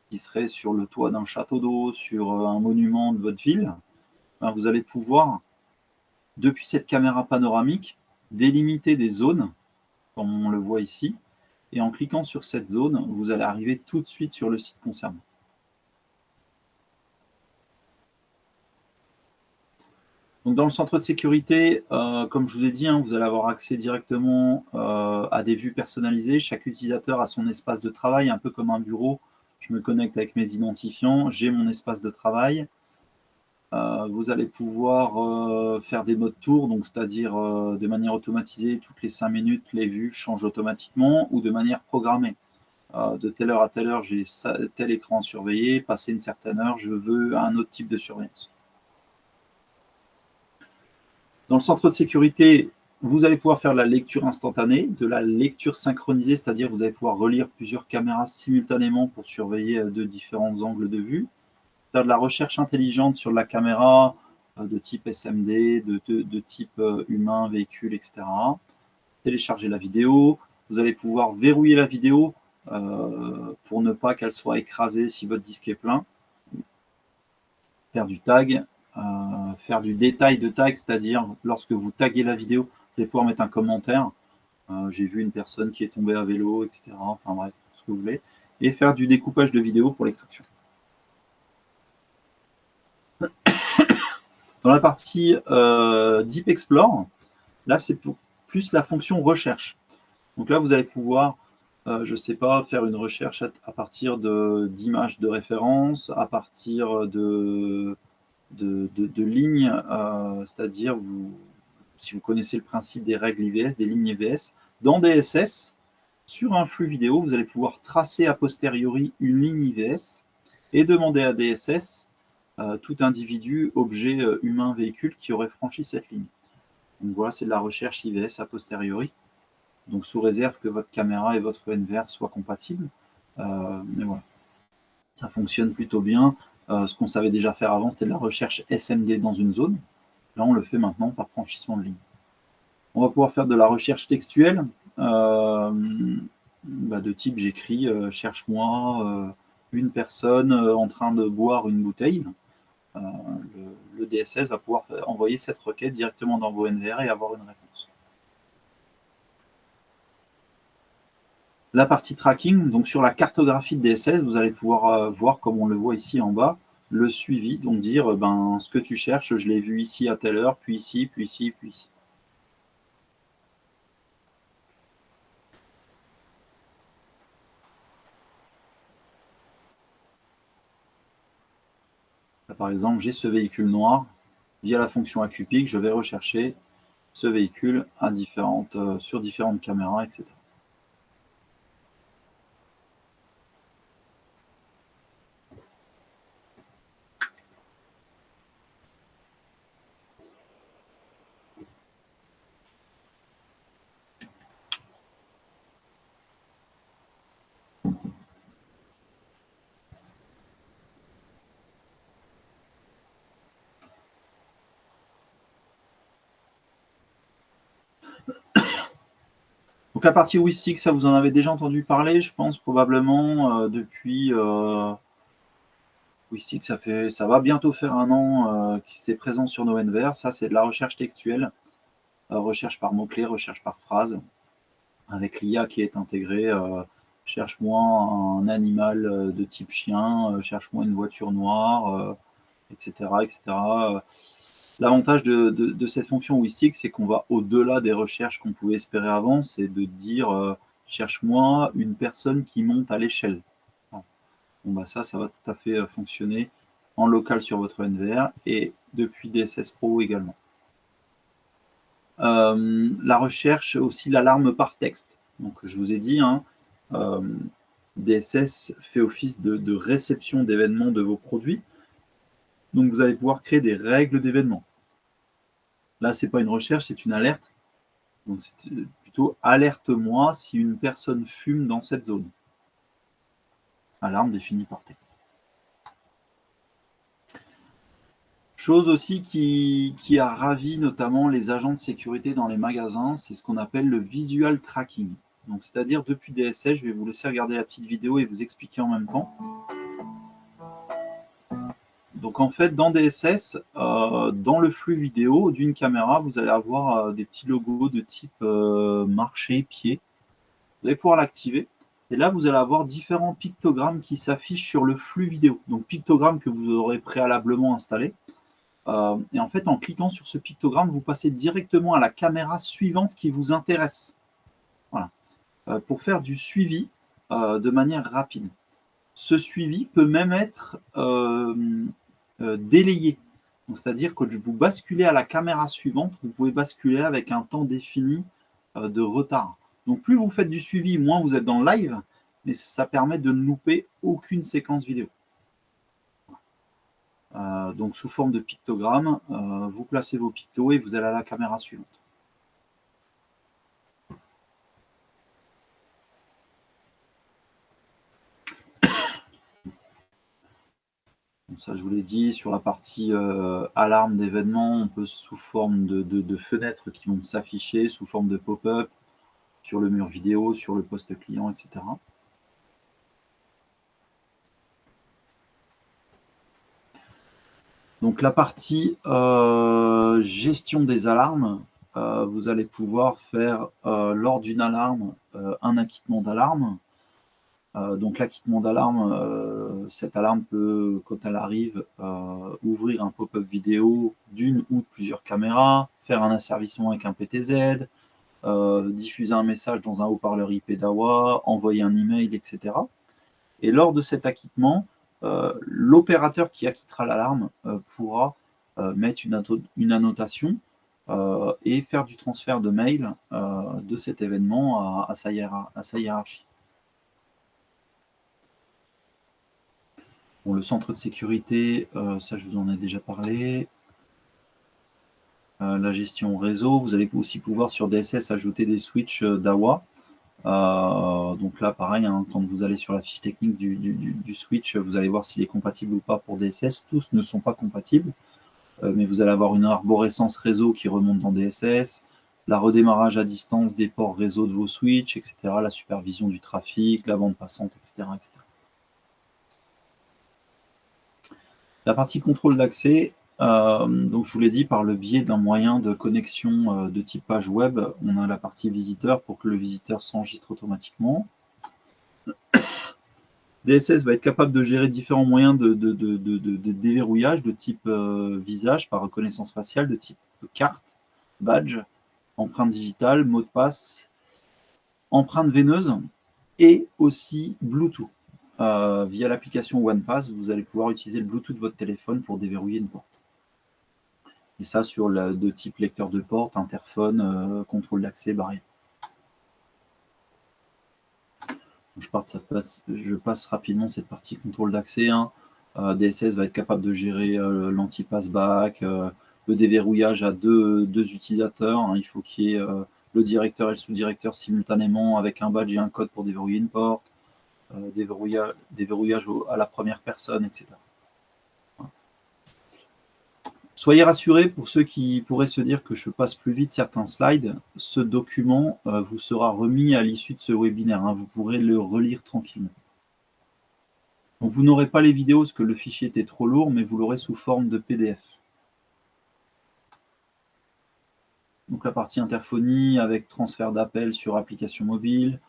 qui serait sur le toit d'un château d'eau, sur un monument de votre ville. Vous allez pouvoir, depuis cette caméra panoramique, délimiter des zones, comme on le voit ici. Et en cliquant sur cette zone, vous allez arriver tout de suite sur le site concerné. Donc dans le centre de sécurité, comme je vous ai dit, vous allez avoir accès directement à des vues personnalisées. Chaque utilisateur a son espace de travail, un peu comme un bureau. Je me connecte avec mes identifiants, j'ai mon espace de travail. Vous allez pouvoir faire des modes tour, donc c'est-à-dire de manière automatisée, toutes les 5 minutes, les vues changent automatiquement ou de manière programmée. De telle heure à telle heure, j'ai tel écran surveillé, passé une certaine heure, je veux un autre type de surveillance. Dans le centre de sécurité, vous allez pouvoir faire de la lecture instantanée, de la lecture synchronisée, c'est-à-dire vous allez pouvoir relire plusieurs caméras simultanément pour surveiller de différents angles de vue. Faire de la recherche intelligente sur la caméra de type SMD, de type humain, véhicule, etc. Télécharger la vidéo. Vous allez pouvoir verrouiller la vidéo pour ne pas qu'elle soit écrasée si votre disque est plein. Faire du tag. Faire du détail de tag, c'est-à-dire lorsque vous taguez la vidéo, vous allez pouvoir mettre un commentaire. J'ai vu une personne qui est tombée à vélo, etc. Enfin bref, ce que vous voulez. Et faire du découpage de vidéo pour l'extraction. Dans la partie Deep Explore, là c'est pour plus la fonction recherche. Donc là vous allez pouvoir, je ne sais pas, faire une recherche à partir d'images de référence, à partir de lignes, c'est-à-dire si vous connaissez le principe des règles IVS, des lignes IVS, dans DSS, sur un flux vidéo, vous allez pouvoir tracer a posteriori une ligne IVS et demander à DSS tout individu, objet, humain, véhicule qui aurait franchi cette ligne. Donc voilà, c'est de la recherche IVS a posteriori. Donc sous réserve que votre caméra et votre NVR soient compatibles. Mais voilà, ça fonctionne plutôt bien. Ce qu'on savait déjà faire avant, c'était de la recherche SMD dans une zone. Là, on le fait maintenant par franchissement de ligne. On va pouvoir faire de la recherche textuelle de type j'écris cherche-moi une personne en train de boire une bouteille. Le DSS va pouvoir envoyer cette requête directement dans vos NVR et avoir une réponse. La partie tracking, donc sur la cartographie de DSS, vous allez pouvoir voir, comme on le voit ici en bas, le suivi, donc dire ce que tu cherches, je l'ai vu ici à telle heure, puis ici, puis ici, puis ici. Là, par exemple, j'ai ce véhicule noir, via la fonction AcuPic, je vais rechercher ce véhicule sur différentes caméras, etc. Donc la partie WIS6, ça vous en avez déjà entendu parler, je pense, probablement depuis WISIX, ça va bientôt faire 1 an que c'est présent sur nos NVR. Ça, c'est de la recherche textuelle, recherche par mots-clés, recherche par phrase, avec l'IA qui est intégrée. Cherche-moi un animal de type chien, cherche-moi une voiture noire, etc. etc. L'avantage de cette fonction WISIX, c'est qu'on va au-delà des recherches qu'on pouvait espérer avant, c'est de dire cherche-moi une personne qui monte à l'échelle. Bon, bah ça va tout à fait fonctionner en local sur votre NVR et depuis DSS Pro également. La recherche aussi, l'alarme par texte. Donc je vous ai dit, hein, DSS fait office de réception d'événements de vos produits. Donc vous allez pouvoir créer des règles d'événements. Là, ce n'est pas une recherche, c'est une alerte. Donc c'est plutôt alerte-moi si une personne fume dans cette zone. Alarme définie par texte. Chose aussi qui a ravi notamment les agents de sécurité dans les magasins, c'est ce qu'on appelle le visual tracking. Donc c'est-à-dire depuis DSS, je vais vous laisser regarder la petite vidéo et vous expliquer en même temps. Donc en fait, dans DSS, dans le flux vidéo d'une caméra, vous allez avoir des petits logos de type marché, pied. Vous allez pouvoir l'activer. Et là, vous allez avoir différents pictogrammes qui s'affichent sur le flux vidéo. Donc pictogrammes que vous aurez préalablement installés. Et en fait, en cliquant sur ce pictogramme, vous passez directement à la caméra suivante qui vous intéresse. Voilà. Pour faire du suivi de manière rapide. Ce suivi peut même être délayé. C'est-à-dire que vous basculez à la caméra suivante, vous pouvez basculer avec un temps défini de retard. Donc plus vous faites du suivi, moins vous êtes dans le live, mais ça permet de ne louper aucune séquence vidéo. Donc sous forme de pictogramme, vous placez vos pictos et vous allez à la caméra suivante. Donc ça, je vous l'ai dit, sur la partie alarme d'événements, on peut sous forme de fenêtres qui vont s'afficher, sous forme de pop-up, sur le mur vidéo, sur le poste client, etc. Donc la partie gestion des alarmes, vous allez pouvoir faire lors d'une alarme un acquittement d'alarme. Donc l'acquittement d'alarme, cette alarme peut, quand elle arrive, ouvrir un pop-up vidéo d'une ou de plusieurs caméras, faire un asservissement avec un PTZ, diffuser un message dans un haut-parleur IP d'AWA, envoyer un email, etc. Et lors de cet acquittement, l'opérateur qui acquittera l'alarme pourra mettre une annotation et faire du transfert de mail de cet événement à sa hiérarchie. Bon, le centre de sécurité, ça je vous en ai déjà parlé. La gestion réseau, vous allez aussi pouvoir sur DSS ajouter des switches d'AWA. Donc là, pareil, hein, quand vous allez sur la fiche technique du switch, vous allez voir s'il est compatible ou pas pour DSS. Tous ne sont pas compatibles, mais vous allez avoir une arborescence réseau qui remonte dans DSS, la redémarrage à distance des ports réseau de vos switches, etc., la supervision du trafic, la bande passante, etc., etc. La partie contrôle d'accès, donc je vous l'ai dit, par le biais d'un moyen de connexion de type page web, on a la partie visiteur pour que le visiteur s'enregistre automatiquement. DSS va être capable de gérer différents moyens de déverrouillage de type visage par reconnaissance faciale, de type carte, badge, empreinte digitale, mot de passe, empreinte veineuse et aussi Bluetooth. Via l'application OnePass, vous allez pouvoir utiliser le Bluetooth de votre téléphone pour déverrouiller une porte. Et ça sur de type lecteur de porte, interphone, contrôle d'accès, barrière. Je passe rapidement cette partie contrôle d'accès. Hein. DSS va être capable de gérer l'anti-passback, le déverrouillage à deux utilisateurs. Hein. Il faut qu'il y ait le directeur et le sous-directeur simultanément avec un badge et un code pour déverrouiller une porte. Déverrouillage à la première personne, etc. Soyez rassurés, pour ceux qui pourraient se dire que je passe plus vite certains slides, ce document vous sera remis à l'issue de ce webinaire. Hein, vous pourrez le relire tranquillement. Donc, vous n'aurez pas les vidéos parce que le fichier était trop lourd, mais vous l'aurez sous forme de PDF. Donc, la partie interphonie avec transfert d'appel sur application mobile.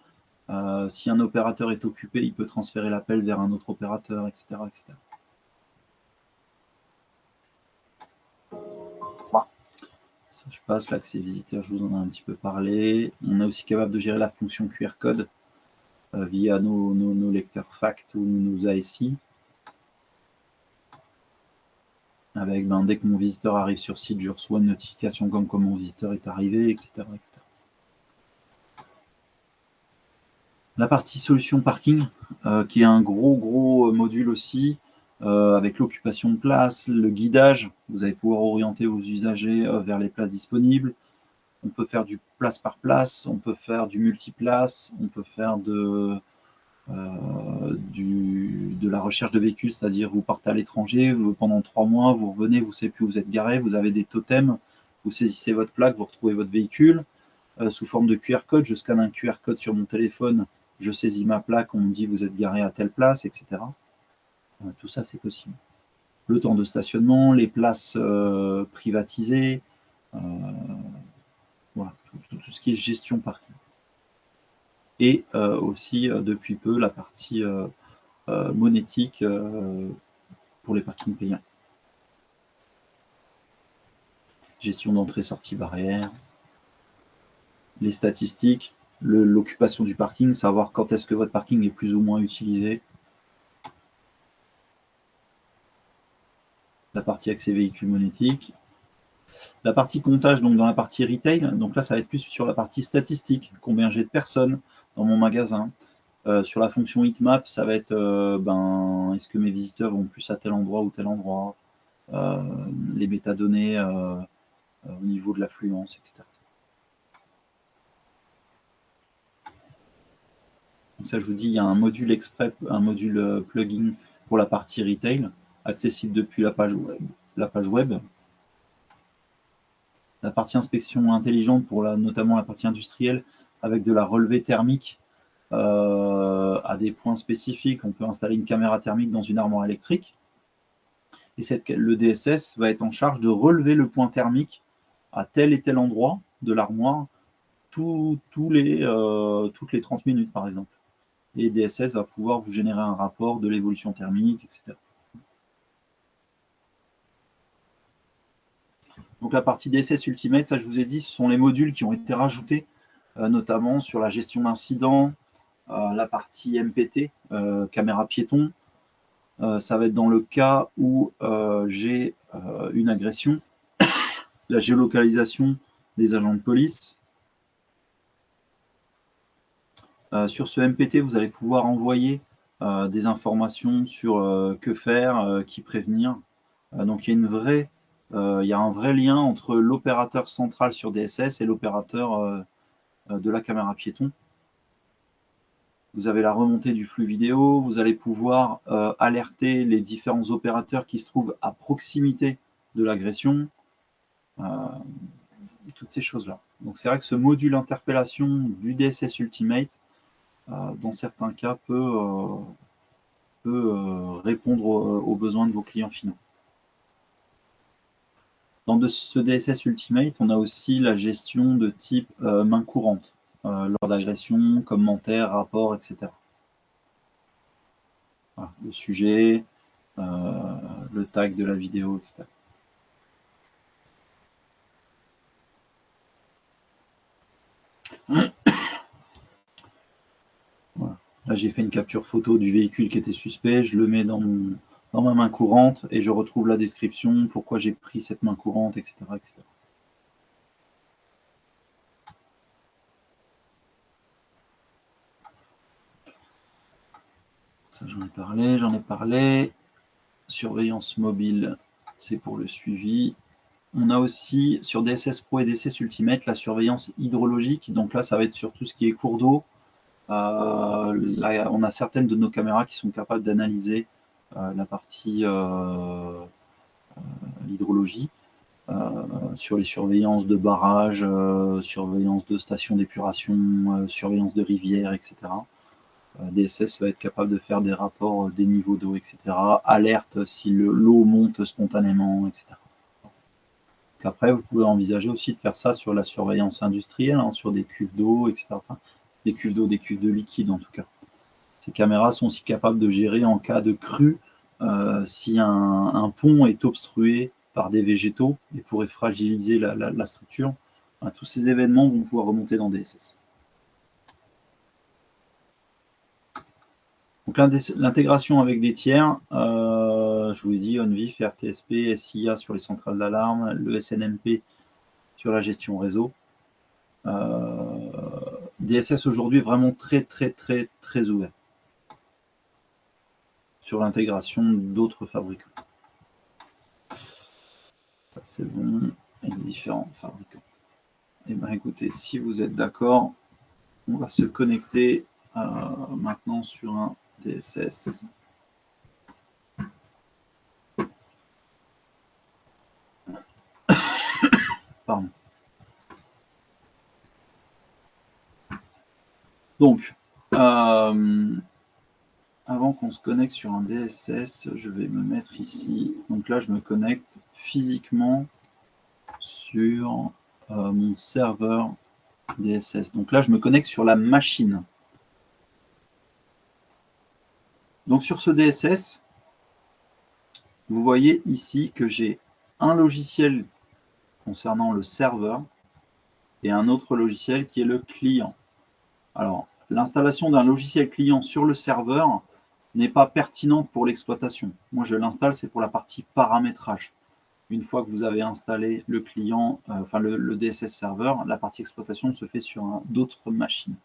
Si un opérateur est occupé, il peut transférer l'appel vers un autre opérateur, etc. etc. Voilà. Ça, je passe, l'accès visiteur, je vous en ai un petit peu parlé. On est aussi capable de gérer la fonction QR code via nos lecteurs FACT ou nos ASI. Avec, dès que mon visiteur arrive sur site, je reçois une notification comme quoi mon visiteur est arrivé, etc. etc. La partie solution parking, qui est un gros module aussi, avec l'occupation de place, le guidage. Vous allez pouvoir orienter vos usagers vers les places disponibles. On peut faire du place par place, on peut faire du multiplace, on peut faire de la recherche de véhicules, c'est-à-dire vous partez à l'étranger, pendant 3 mois, vous revenez, vous ne savez plus où vous êtes garé, vous avez des totems, vous saisissez votre plaque, vous retrouvez votre véhicule, sous forme de QR code, je scanne un QR code sur mon téléphone, je saisis ma plaque, on me dit vous êtes garé à telle place, etc. Tout ça, c'est possible. Le temps de stationnement, les places privatisées, voilà, tout ce qui est gestion parking. Et aussi, depuis peu, la partie monétique pour les parkings payants. Gestion d'entrée-sortie barrière, les statistiques, l'occupation du parking, savoir quand est-ce que votre parking est plus ou moins utilisé. La partie accès véhicule monétique. La partie comptage, donc dans la partie retail, donc là ça va être plus sur la partie statistique, combien j'ai de personnes dans mon magasin. Sur la fonction heatmap, ça va être est-ce que mes visiteurs vont plus à tel endroit ou tel endroit, les métadonnées au niveau de l'affluence, etc. Donc ça, je vous dis, il y a un module exprès, un module plugin pour la partie retail, accessible depuis la page web. La partie inspection intelligente pour notamment la partie industrielle, avec de la relevée thermique à des points spécifiques. On peut installer une caméra thermique dans une armoire électrique. Et le DSS va être en charge de relever le point thermique à tel et tel endroit de l'armoire toutes les 30 minutes, par exemple. Et DSS va pouvoir vous générer un rapport de l'évolution thermique, etc. Donc la partie DSS Ultimate, ça je vous ai dit, ce sont les modules qui ont été rajoutés, notamment sur la gestion d'incidents, la partie MPT, caméra piéton. Ça va être dans le cas où j'ai une agression, la géolocalisation des agents de police. Sur ce MPT, vous allez pouvoir envoyer des informations sur que faire, qui prévenir. Donc il y a un vrai lien entre l'opérateur central sur DSS et l'opérateur de la caméra piéton. Vous avez la remontée du flux vidéo, vous allez pouvoir alerter les différents opérateurs qui se trouvent à proximité de l'agression, toutes ces choses-là. Donc c'est vrai que ce module interpellation du DSS Ultimate, dans certains cas, peut répondre aux besoins de vos clients finaux. Dans ce DSS Ultimate, on a aussi la gestion de type main courante, lors d'agressions, commentaires, rapports, etc. Voilà, le sujet, le tag de la vidéo, etc. Voilà. Là, j'ai fait une capture photo du véhicule qui était suspect, je le mets dans ma main courante et je retrouve la description, pourquoi j'ai pris cette main courante, etc. etc. Ça, j'en ai parlé. Surveillance mobile, c'est pour le suivi. On a aussi sur DSS Pro et DSS Ultimate la surveillance hydrologique. Donc là, ça va être sur tout ce qui est cours d'eau. Là, on a certaines de nos caméras qui sont capables d'analyser la partie hydrologie, sur les surveillances de barrages, surveillance de stations d'épuration, surveillance de rivières, etc. DSS va être capable de faire des rapports des niveaux d'eau, etc. Alerte si l'eau monte spontanément, etc. Donc après, vous pouvez envisager aussi de faire ça sur la surveillance industrielle, hein, sur des cuves d'eau, etc. Enfin, des cuves d'eau, des cuves de liquide en tout cas. Ces caméras sont aussi capables de gérer en cas de crue si un pont est obstrué par des végétaux et pourrait fragiliser la structure. Enfin, tous ces événements vont pouvoir remonter dans DSS. Donc l'intégration avec des tiers, je vous l'ai dit, ONVIF, RTSP, SIA sur les centrales d'alarme, le SNMP sur la gestion réseau. DSS aujourd'hui est vraiment très ouvert sur l'intégration d'autres fabricants. Ça c'est bon, et les différents fabricants. Et bien écoutez, si vous êtes d'accord, on va se connecter maintenant sur un DSS. Pardon. Donc, avant qu'on se connecte sur un DSS, je vais me mettre ici. Donc là, je me connecte physiquement sur mon serveur DSS. Donc là, je me connecte sur la machine. Donc sur ce DSS, vous voyez ici que j'ai un logiciel concernant le serveur et un autre logiciel qui est le client. Alors, l'installation d'un logiciel client sur le serveur n'est pas pertinente pour l'exploitation. Moi, je l'installe, c'est pour la partie paramétrage. Une fois que vous avez installé le client, le DSS serveur, la partie exploitation se fait sur d'autres machines.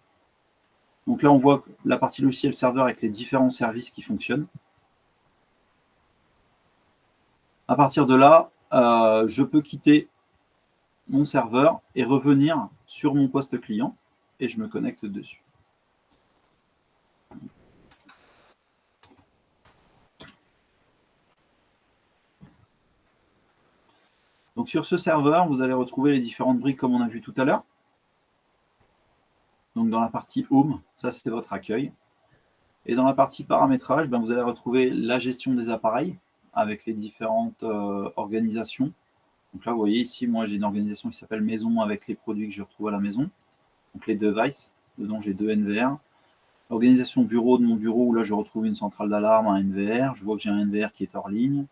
Donc là, on voit la partie logiciel serveur avec les différents services qui fonctionnent. À partir de là, je peux quitter mon serveur et revenir sur mon poste client et je me connecte dessus. Donc sur ce serveur, vous allez retrouver les différentes briques comme on a vu tout à l'heure. Donc dans la partie Home, ça c'est votre accueil. Et dans la partie paramétrage, vous allez retrouver la gestion des appareils avec les différentes organisations. Donc là, vous voyez ici, moi j'ai une organisation qui s'appelle maison avec les produits que je retrouve à la maison. Donc les devices, dedans j'ai 2 NVR. L'organisation bureau de mon bureau, où là je retrouve une centrale d'alarme, un NVR. Je vois que j'ai un NVR qui est hors ligne.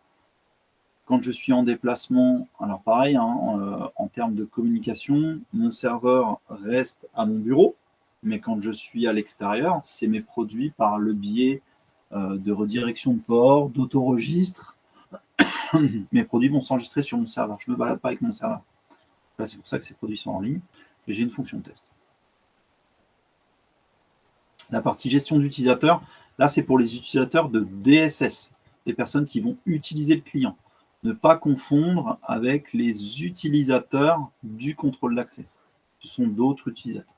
Quand je suis en déplacement, alors pareil, hein, en termes de communication, mon serveur reste à mon bureau, mais quand je suis à l'extérieur, c'est mes produits par le biais de redirection de port, d'autoregistre. Mes produits vont s'enregistrer sur mon serveur. Je ne me balade pas avec mon serveur. Là, c'est pour ça que ces produits sont en ligne. Et j'ai une fonction de test. La partie gestion d'utilisateurs, là, c'est pour les utilisateurs de DSS, les personnes qui vont utiliser le client. Ne pas confondre avec les utilisateurs du contrôle d'accès. Ce sont d'autres utilisateurs.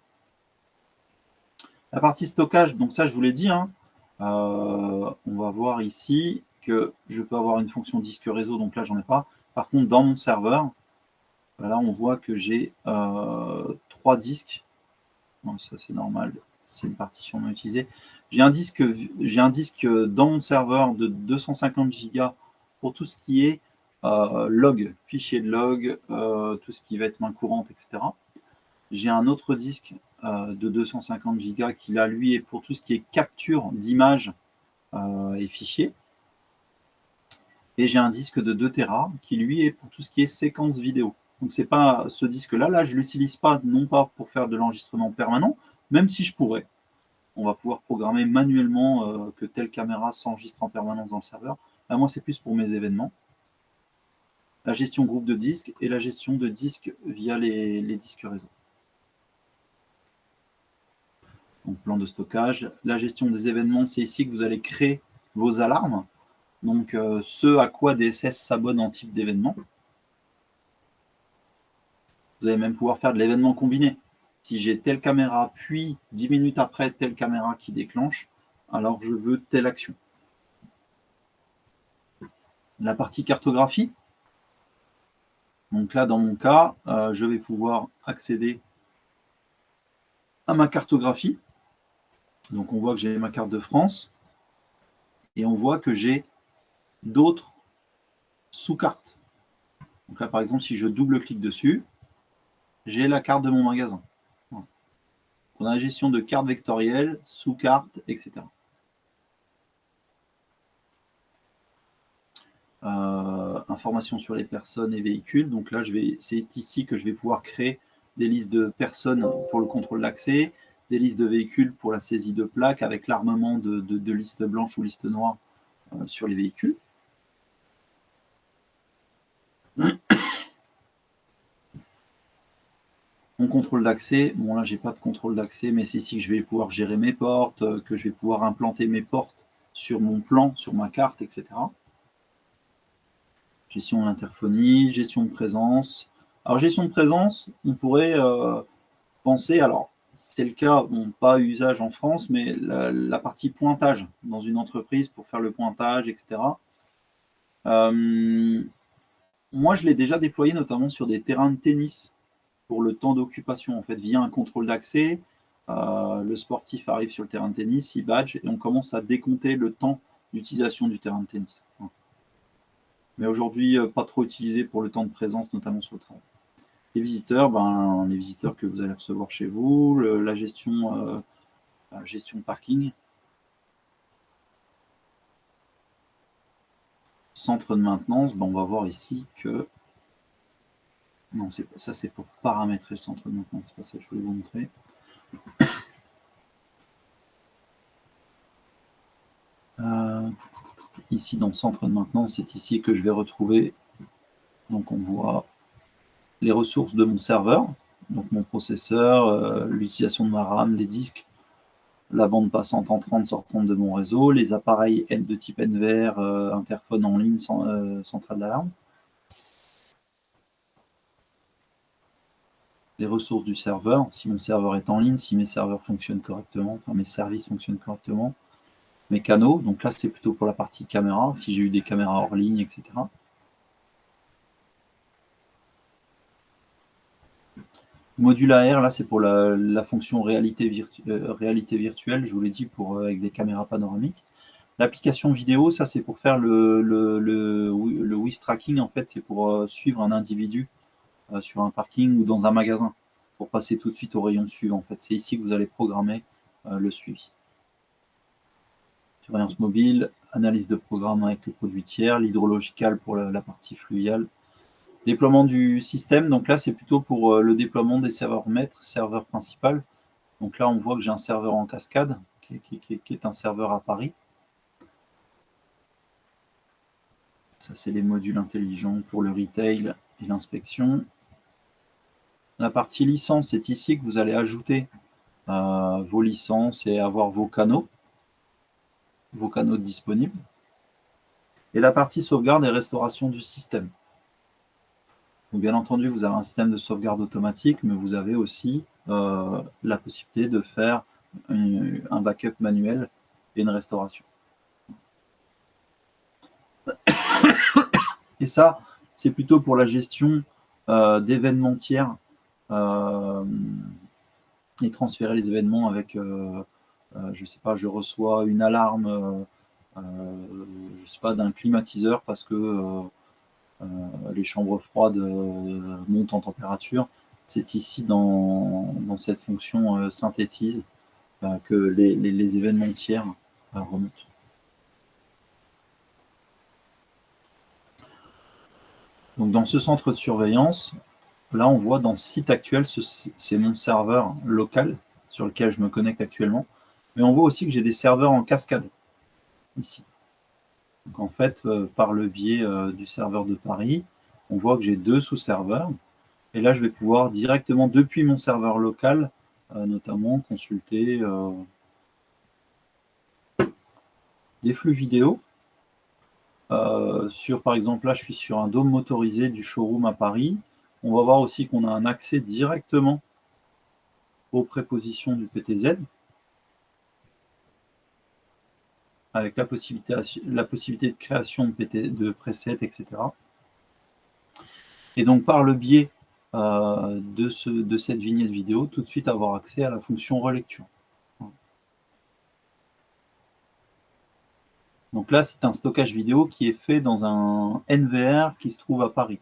La partie stockage, donc ça, je vous l'ai dit, hein, on va voir ici que je peux avoir une fonction disque réseau, donc là, j'en ai pas. Par contre, dans mon serveur, là, on voit que j'ai 3 disques. Bon, ça, c'est normal, c'est une partition non utilisée. J'ai un disque dans mon serveur de 250 Go pour tout ce qui est log, fichier de log, tout ce qui va être main courante, etc. J'ai un autre disque de 250 Go qui, là, lui, est pour tout ce qui est capture d'images et fichiers. Et j'ai un disque de 2 Tera qui, lui, est pour tout ce qui est séquence vidéo. Donc, c'est pas ce disque-là. Je ne l'utilise pas, non pas pour faire de l'enregistrement permanent, même si je pourrais. On va pouvoir programmer manuellement que telle caméra s'enregistre en permanence dans le serveur. Là, moi, c'est plus pour mes événements. La gestion groupe de disques et la gestion de disques via les disques réseau. Donc, plan de stockage. La gestion des événements, c'est ici que vous allez créer vos alarmes. Donc, ce à quoi DSS s'abonne en type d'événement. Vous allez même pouvoir faire de l'événement combiné. Si j'ai telle caméra, puis 10 minutes après, telle caméra qui déclenche, alors je veux telle action. La partie cartographie. Donc là, dans mon cas, je vais pouvoir accéder à ma cartographie Donc on voit que j'ai ma carte de France et on voit que j'ai d'autres sous-cartes. Donc là, par exemple, si je double-clique dessus, j'ai la carte de mon magasin. Voilà. On a la gestion de cartes vectorielles, sous-cartes, etc. Informations sur les personnes et véhicules. Donc là, c'est ici que je vais pouvoir créer des listes de personnes pour le contrôle d'accès, des listes de véhicules pour la saisie de plaques avec l'armement de listes blanches ou listes noires sur les véhicules. Mon contrôle d'accès, bon là j'ai pas de contrôle d'accès, mais c'est ici que je vais pouvoir gérer mes portes, que je vais pouvoir implanter mes portes sur mon plan, sur ma carte, etc. Gestion de l'interphonie, gestion de présence. Alors gestion de présence, on pourrait penser, alors c'est le cas, bon, pas usage en France, mais la partie pointage dans une entreprise pour faire le pointage, etc. Moi je l'ai déjà déployé notamment sur des terrains de tennis pour le temps d'occupation, en fait, via un contrôle d'accès. Le sportif arrive sur le terrain de tennis, il badge, et on commence à décompter le temps d'utilisation du terrain de tennis. Mais aujourd'hui, pas trop utilisé pour le temps de présence, notamment sur le travail. Les visiteurs que vous allez recevoir chez vous, la gestion de parking. Centre de maintenance, on va voir ici que... Non, ça c'est pour paramétrer le centre de maintenance, c'est pas ça que je voulais vous montrer. Ici dans le centre de maintenance, c'est ici que je vais retrouver, donc on voit les ressources de mon serveur, donc mon processeur, l'utilisation de ma RAM, des disques, la bande passante entrante sortante de mon réseau, les appareils de type NVR, interphone en ligne, centrale d'alarme, les ressources du serveur, si mon serveur est en ligne, si mes serveurs fonctionnent correctement, enfin mes services fonctionnent correctement, mes canaux, donc là c'est plutôt pour la partie caméra, si j'ai eu des caméras hors ligne, etc. Module AR, là c'est pour la fonction réalité virtuelle, je vous l'ai dit, avec des caméras panoramiques. L'application vidéo, ça c'est pour faire le whiz tracking, en fait c'est pour suivre un individu sur un parking ou dans un magasin, pour passer tout de suite au rayon suivant. En fait, c'est ici que vous allez programmer le suivi. Surveillance mobile, analyse de programme avec le produit tiers, l'hydrological pour la partie fluviale. Déploiement du système, donc là c'est plutôt pour le déploiement des serveurs maîtres, serveur principal. Donc là on voit que j'ai un serveur en cascade, qui est un serveur à Paris. Ça c'est les modules intelligents pour le retail et l'inspection. La partie licence, c'est ici que vous allez ajouter vos licences et avoir vos canaux disponibles. Et la partie sauvegarde et restauration du système. Donc, bien entendu, vous avez un système de sauvegarde automatique, mais vous avez aussi la possibilité de faire un backup manuel et une restauration. Et ça, c'est plutôt pour la gestion d'événements tiers et transférer les événements avec, je ne sais pas, je reçois une alarme, je sais pas, d'un climatiseur parce que les chambres froides montent en température. C'est ici dans cette fonction synthétise que les événements tiers remontent. Donc dans ce centre de surveillance, là on voit dans ce site actuel, c'est mon serveur local sur lequel je me connecte actuellement, mais on voit aussi que j'ai des serveurs en cascade ici. Donc en fait, par le biais du serveur de Paris, on voit que j'ai 2 sous-serveurs. Et là, je vais pouvoir directement, depuis mon serveur local, notamment consulter des flux vidéo. Par exemple, là, je suis sur un dôme motorisé du showroom à Paris. On va voir aussi qu'on a un accès directement aux prépositions du PTZ, avec la possibilité de création de presets, etc. Et donc, par le biais de cette vignette vidéo, tout de suite avoir accès à la fonction relecture. Donc là, c'est un stockage vidéo qui est fait dans un NVR qui se trouve à Paris.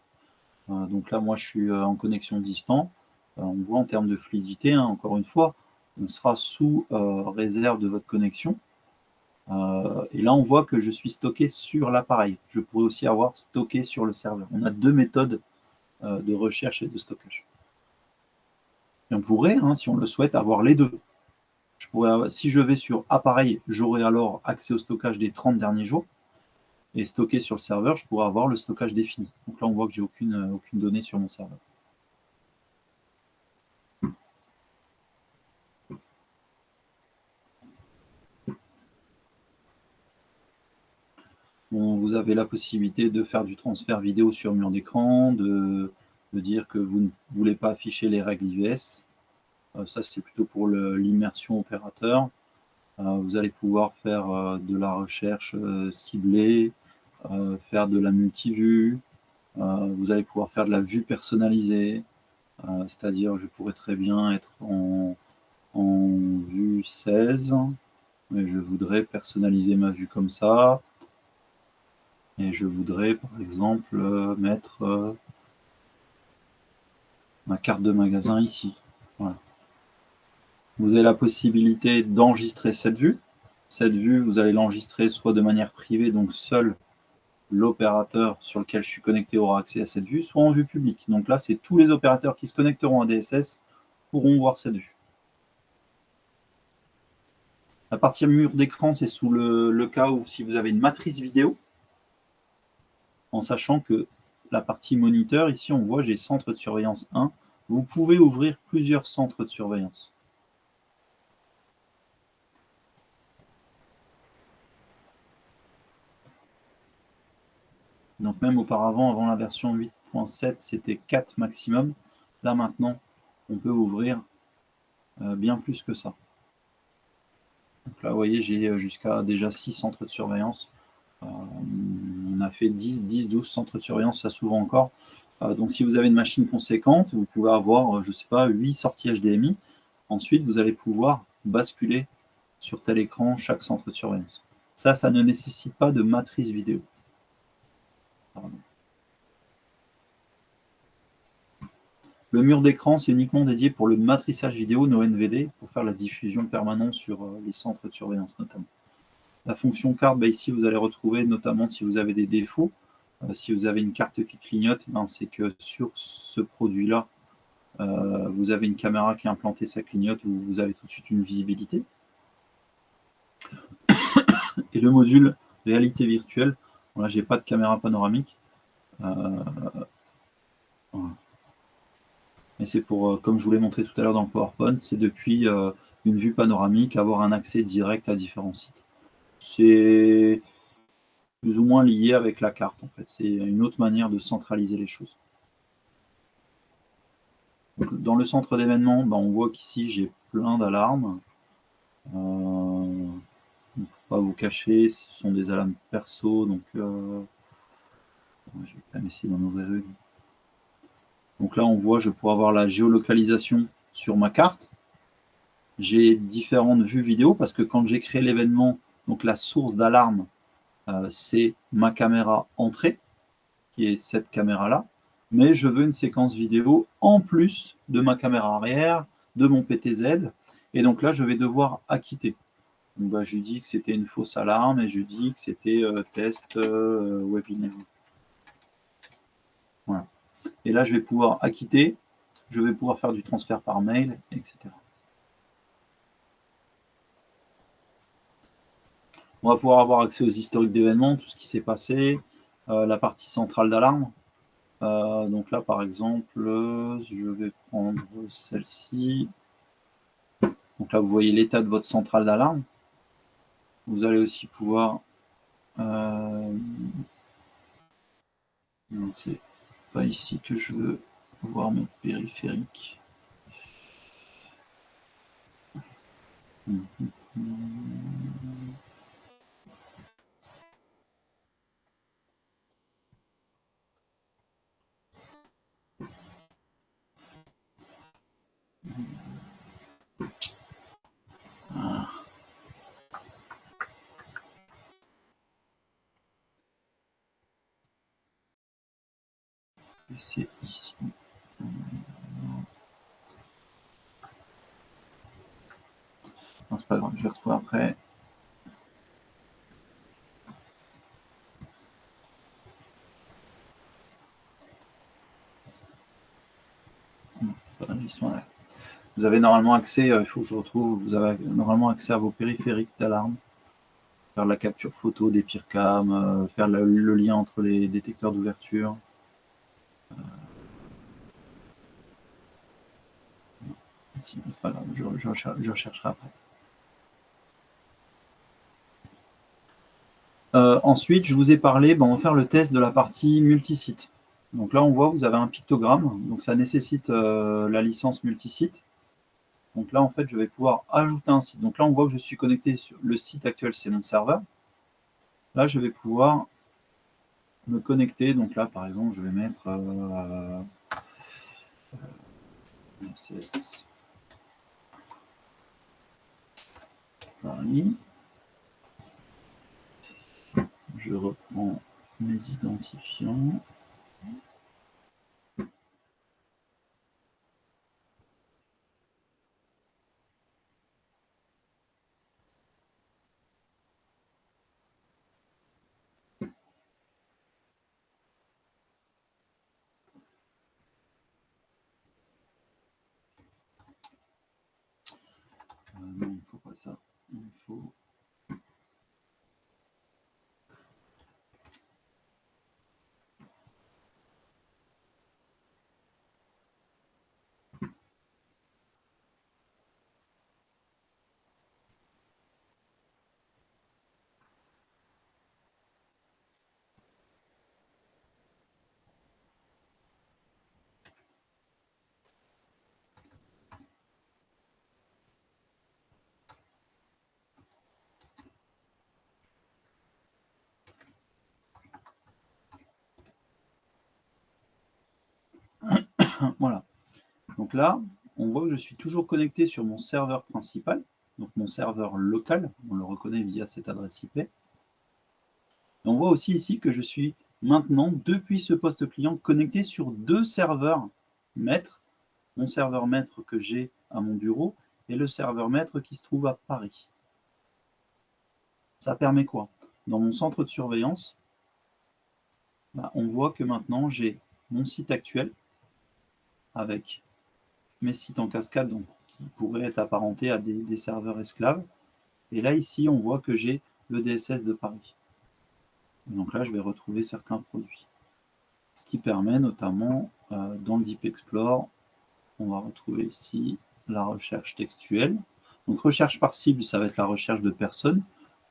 Donc là, moi, je suis en connexion distant. On voit en termes de fluidité, hein, encore une fois, on sera sous réserve de votre connexion. Et là, on voit que je suis stocké sur l'appareil. Je pourrais aussi avoir stocké sur le serveur. On a deux méthodes de recherche et de stockage. Et on pourrait, hein, si on le souhaite, avoir les deux. Je pourrais, si je vais sur appareil, j'aurai alors accès au stockage des 30 derniers jours. Et stocké sur le serveur, je pourrais avoir le stockage défini. Donc là, on voit que j'ai aucune donnée sur mon serveur. Bon, vous avez la possibilité de faire du transfert vidéo sur mur d'écran, de dire que vous ne voulez pas afficher les règles IVS. Ça, c'est plutôt pour l'immersion opérateur. Vous allez pouvoir faire de la recherche ciblée, faire de la multivue. Vous allez pouvoir faire de la vue personnalisée. C'est-à-dire, je pourrais très bien être en vue 16, et je voudrais personnaliser ma vue comme ça. Et je voudrais, par exemple, mettre ma carte de magasin ici. Voilà. Vous avez la possibilité d'enregistrer cette vue. Cette vue, vous allez l'enregistrer soit de manière privée, donc seul l'opérateur sur lequel je suis connecté aura accès à cette vue, soit en vue publique. Donc là, c'est tous les opérateurs qui se connecteront à DSS pourront voir cette vue. La partie mur d'écran, c'est sous le cas où si vous avez une matrice vidéo, en sachant que la partie moniteur, ici on voit j'ai centre de surveillance 1. Vous pouvez ouvrir plusieurs centres de surveillance. Donc même auparavant, avant la version 8.7, c'était 4 maximum. Là maintenant, on peut ouvrir bien plus que ça. Donc là, vous voyez, j'ai jusqu'à déjà 6 centres de surveillance. On a fait 10, 12 centres de surveillance, ça s'ouvre encore. Donc si vous avez une machine conséquente, vous pouvez avoir, je ne sais pas, 8 sorties HDMI. Ensuite, vous allez pouvoir basculer sur tel écran chaque centre de surveillance. Ça ne nécessite pas de matrice vidéo. Pardon. Le mur d'écran, c'est uniquement dédié pour le matrissage vidéo, nos NVD, pour faire la diffusion permanente sur les centres de surveillance notamment. La fonction carte, ici, vous allez retrouver notamment si vous avez des défauts. Si vous avez une carte qui clignote, c'est que sur ce produit-là, vous avez une caméra qui est implantée, ça clignote, où vous avez tout de suite une visibilité. Et le module réalité virtuelle, là, j'ai pas de caméra panoramique. Voilà. Et c'est pour, comme je vous l'ai montré tout à l'heure dans le PowerPoint, c'est depuis une vue panoramique, avoir un accès direct à différents sites. C'est plus ou moins lié avec la carte, en fait. C'est une autre manière de centraliser les choses. Dans le centre d'événements, on voit qu'ici, j'ai plein d'alarmes. Pour ne pas vous cacher, ce sont des alarmes perso, donc je vais quand même essayer d'en ouvrir une. Donc là, on voit, je pourrais avoir la géolocalisation sur ma carte. J'ai différentes vues vidéo parce que quand j'ai créé l'événement, donc la source d'alarme, c'est ma caméra entrée, qui est cette caméra-là. Mais je veux une séquence vidéo en plus de ma caméra arrière, de mon PTZ. Et donc là, je vais devoir acquitter. Donc, je lui dis que c'était une fausse alarme et je lui dis que c'était test webinaire. Voilà. Et là, je vais pouvoir acquitter, je vais pouvoir faire du transfert par mail, etc. On va pouvoir avoir accès aux historiques d'événements, tout ce qui s'est passé, la partie centrale d'alarme. Donc là, par exemple, je vais prendre celle-ci. Donc là, vous voyez l'état de votre centrale d'alarme. Vous allez aussi pouvoir... donc c'est pas ici que je veux voir mes périphériques. C'est ici. Non, c'est pas grave, je vais retrouver après. Non, c'est pas la gestion d'alerte. Vous avez normalement accès, il faut que je retrouve, vous avez normalement accès à vos périphériques d'alarme, faire la capture photo des PIRCAM, faire le lien entre les détecteurs d'ouverture. Ici, c'est pas grave, je rechercherai après. Ensuite, je vous ai parlé, on va faire le test de la partie multisite. Donc là, on voit, vous avez un pictogramme, donc ça nécessite la licence multisite. Donc là, en fait, je vais pouvoir ajouter un site. Donc là, on voit que je suis connecté sur le site actuel, c'est mon serveur. Là, je vais pouvoir me connecter. Donc là, par exemple, je vais mettre DSS Paris. Je reprends mes identifiants. Non, il ne faut pas ça. Il faut... Voilà. Donc là, on voit que je suis toujours connecté sur mon serveur principal, donc mon serveur local, on le reconnaît via cette adresse IP. Et on voit aussi ici que je suis maintenant, depuis ce poste client, connecté sur deux serveurs maîtres, mon serveur maître que j'ai à mon bureau et le serveur maître qui se trouve à Paris. Ça permet quoi? Dans mon centre de surveillance, on voit que maintenant j'ai mon site actuel avec mes sites en cascade, donc qui pourraient être apparentés à des serveurs esclaves. Et là, ici, on voit que j'ai le DSS de Paris. Et donc là, je vais retrouver certains produits. Ce qui permet notamment, dans le Deep Explore, on va retrouver ici la recherche textuelle. Donc recherche par cible, ça va être la recherche de personnes.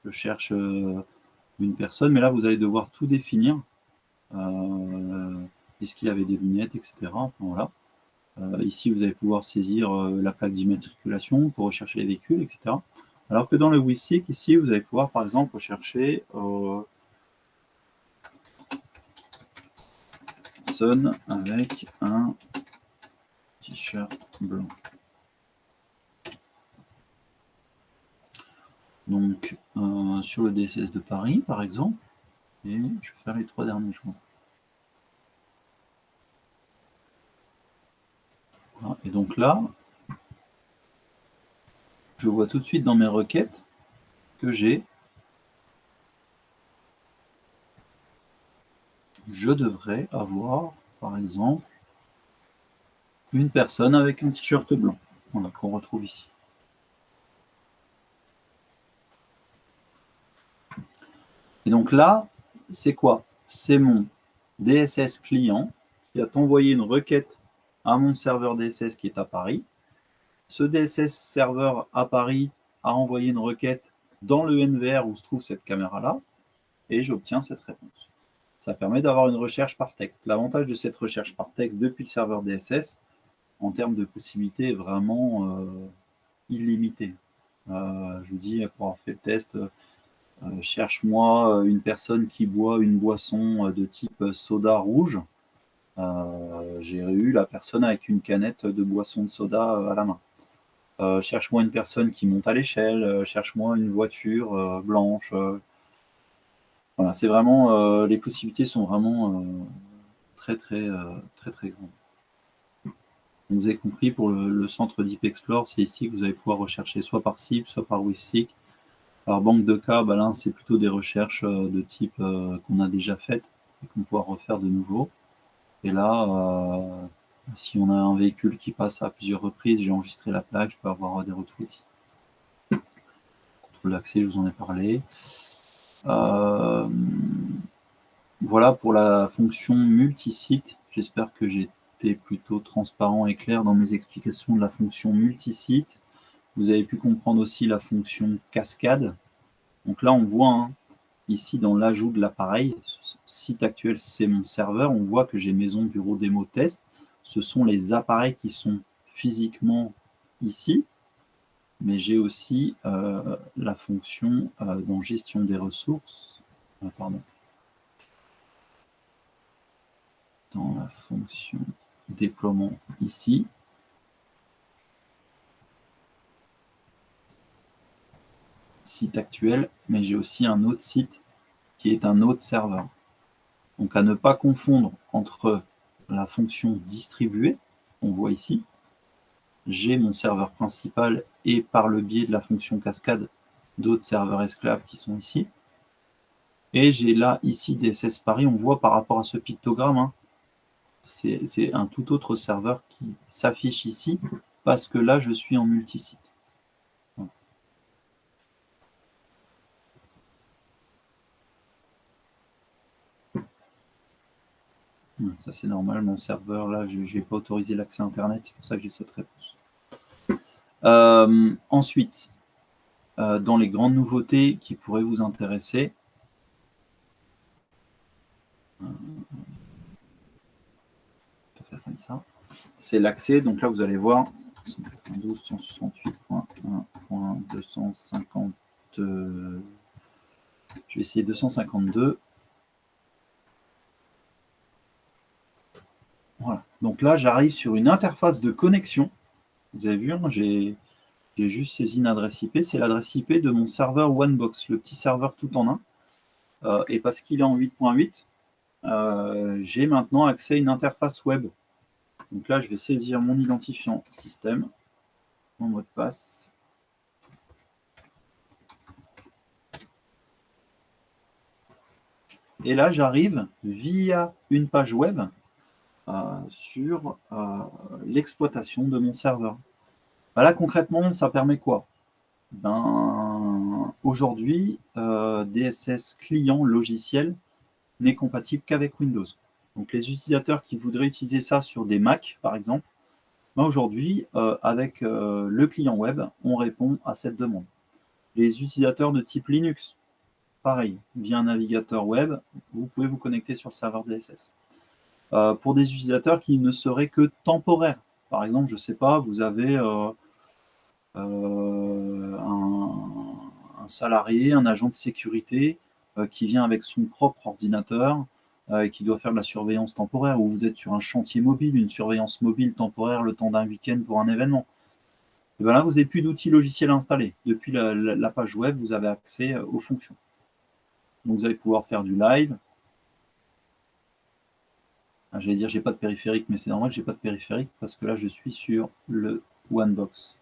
Je cherche une personne, mais là, vous allez devoir tout définir. Est-ce qu'il avait des lunettes, etc. Voilà. Ici, vous allez pouvoir saisir la plaque d'immatriculation pour rechercher les véhicules, etc. Alors que dans le WSIC, ici, vous allez pouvoir, par exemple, rechercher personne avec un t-shirt blanc. Donc, sur le DSS de Paris, par exemple, et je vais faire les 3 derniers jours. Voilà. Et donc là, je vois tout de suite dans mes requêtes que je devrais avoir, par exemple, une personne avec un t-shirt blanc, voilà, qu'on retrouve ici. Et donc là, c'est quoi? C'est mon DSS client qui a envoyé une requête à mon serveur DSS qui est à Paris. Ce DSS serveur à Paris a envoyé une requête dans le NVR où se trouve cette caméra-là, et j'obtiens cette réponse. Ça permet d'avoir une recherche par texte. L'avantage de cette recherche par texte depuis le serveur DSS, en termes de possibilités, est vraiment illimité. Je vous dis, pour avoir fait le test, cherche-moi une personne qui boit une boisson de type soda rouge. J'ai eu la personne avec une canette de boisson de soda à la main. Cherche-moi une personne qui monte à l'échelle, cherche-moi une voiture blanche. Voilà, c'est vraiment, les possibilités sont vraiment très grand. Vous avez compris, pour le centre Deep Explore, c'est ici que vous allez pouvoir rechercher soit par cible, soit par WYSIWYG. Par banque de cas, bah là, c'est plutôt des recherches de type qu'on a déjà faites et qu'on pourra refaire de nouveau. Et là, si on a un véhicule qui passe à plusieurs reprises, j'ai enregistré la plaque, je peux avoir des retours ici. Contrôle d'accès, je vous en ai parlé. Voilà pour la fonction multisite. J'espère que j'ai été plutôt transparent et clair dans mes explications de la fonction multisite. Vous avez pu comprendre aussi la fonction cascade. Donc là, on voit hein, ici dans l'ajout de l'appareil, site actuel, c'est mon serveur. On voit que j'ai maison, bureau, démo, test. Ce sont les appareils qui sont physiquement ici. Mais j'ai aussi la fonction dans gestion des ressources. Pardon. Dans la fonction déploiement ici. Site actuel, mais j'ai aussi un autre site qui est un autre serveur. Donc à ne pas confondre entre la fonction distribuée, on voit ici, j'ai mon serveur principal et par le biais de la fonction cascade, d'autres serveurs esclaves qui sont ici. Et j'ai là, ici, DSS Paris, on voit par rapport à ce pictogramme, hein, c'est un tout autre serveur qui s'affiche ici, parce que là, je suis en multisite. Ça c'est normal, mon serveur là, je n'ai pas autorisé l'accès Internet, c'est pour ça que j'ai cette réponse. Ensuite, dans les grandes nouveautés qui pourraient vous intéresser, c'est l'accès. Donc là, vous allez voir 192.168.1.250. Je vais essayer 252. Voilà. Donc là, j'arrive sur une interface de connexion. Vous avez vu, hein, j'ai juste saisi une adresse IP. C'est l'adresse IP de mon serveur OneBox, le petit serveur tout en un. Et parce qu'il est en 8.8, j'ai maintenant accès à une interface web. Donc là, je vais saisir mon identifiant système, mon mot de passe. Et là, j'arrive via une page web sur l'exploitation de mon serveur. Là, concrètement, ça permet quoi? Aujourd'hui, DSS client logiciel n'est compatible qu'avec Windows. Donc, les utilisateurs qui voudraient utiliser ça sur des Mac, par exemple, aujourd'hui, avec le client web, on répond à cette demande. Les utilisateurs de type Linux, pareil, via un navigateur web, vous pouvez vous connecter sur le serveur DSS. Pour des utilisateurs qui ne seraient que temporaires, par exemple, je ne sais pas, vous avez un salarié, un agent de sécurité qui vient avec son propre ordinateur et qui doit faire de la surveillance temporaire, ou vous êtes sur un chantier mobile, une surveillance mobile temporaire le temps d'un week-end pour un événement. Et bien là, vous n'avez plus d'outils logiciels installés. Depuis la page web, vous avez accès aux fonctions. Donc vous allez pouvoir faire du live. J'allais dire j'ai pas de périphérique, mais c'est normal que j'ai pas de périphérique parce que là je suis sur le OneBox.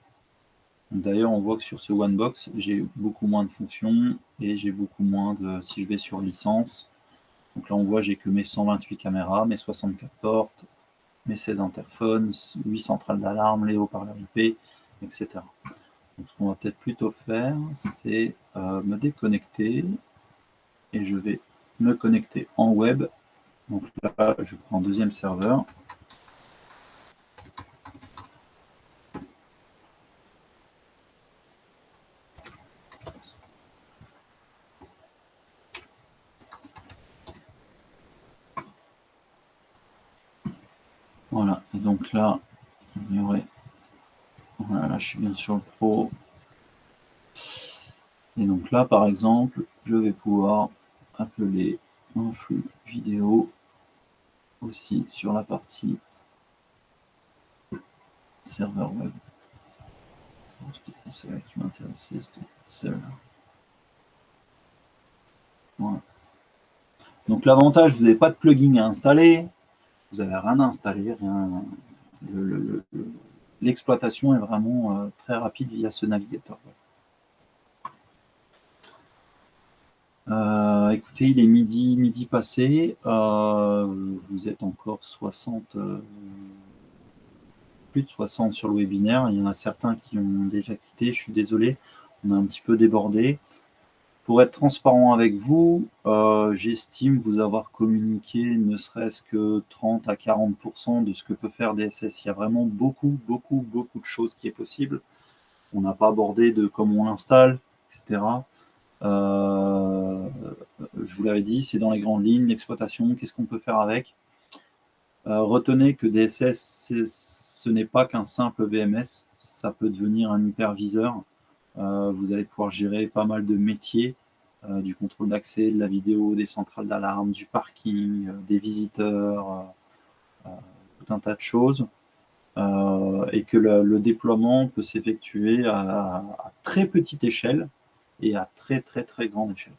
D'ailleurs, on voit que sur ce OneBox, j'ai beaucoup moins de fonctions et j'ai beaucoup moins de. Si je vais sur licence, donc là on voit j'ai que mes 128 caméras, mes 64 portes, mes 16 interphones, 8 centrales d'alarme, les haut-parleurs IP, etc. Donc ce qu'on va peut-être plutôt faire, c'est me déconnecter et je vais me connecter en web. Donc là, je prends un deuxième serveur. Voilà, et donc là, il y aurait. Voilà, là, je suis bien sur le Pro. Et donc là, par exemple, je vais pouvoir appeler un flux vidéo aussi sur la partie serveur web. C'est là qui m'intéressait, c'était celle-là. Voilà. Donc l'avantage, vous n'avez pas de plugin à installer, vous n'avez rien à installer, l'exploitation est vraiment très rapide via ce navigateur. Écoutez, il est midi passé, vous êtes encore 60, plus de 60 sur le webinaire, il y en a certains qui ont déjà quitté, je suis désolé, on a un petit peu débordé. Pour être transparent avec vous, j'estime vous avoir communiqué ne serait-ce que 30 à 40% de ce que peut faire DSS. Il y a vraiment beaucoup de choses qui est possible. On n'a pas abordé de comment on l'installe, etc. Je vous l'avais dit, c'est dans les grandes lignes, l'exploitation, qu'est-ce qu'on peut faire avec. Retenez que DSS, ce n'est pas qu'un simple VMS, ça peut devenir un hyperviseur. Vous allez pouvoir gérer pas mal de métiers, du contrôle d'accès, de la vidéo, des centrales d'alarme, du parking, des visiteurs, tout un tas de choses. Et que le déploiement peut s'effectuer à très petite échelle et à très grande échelle.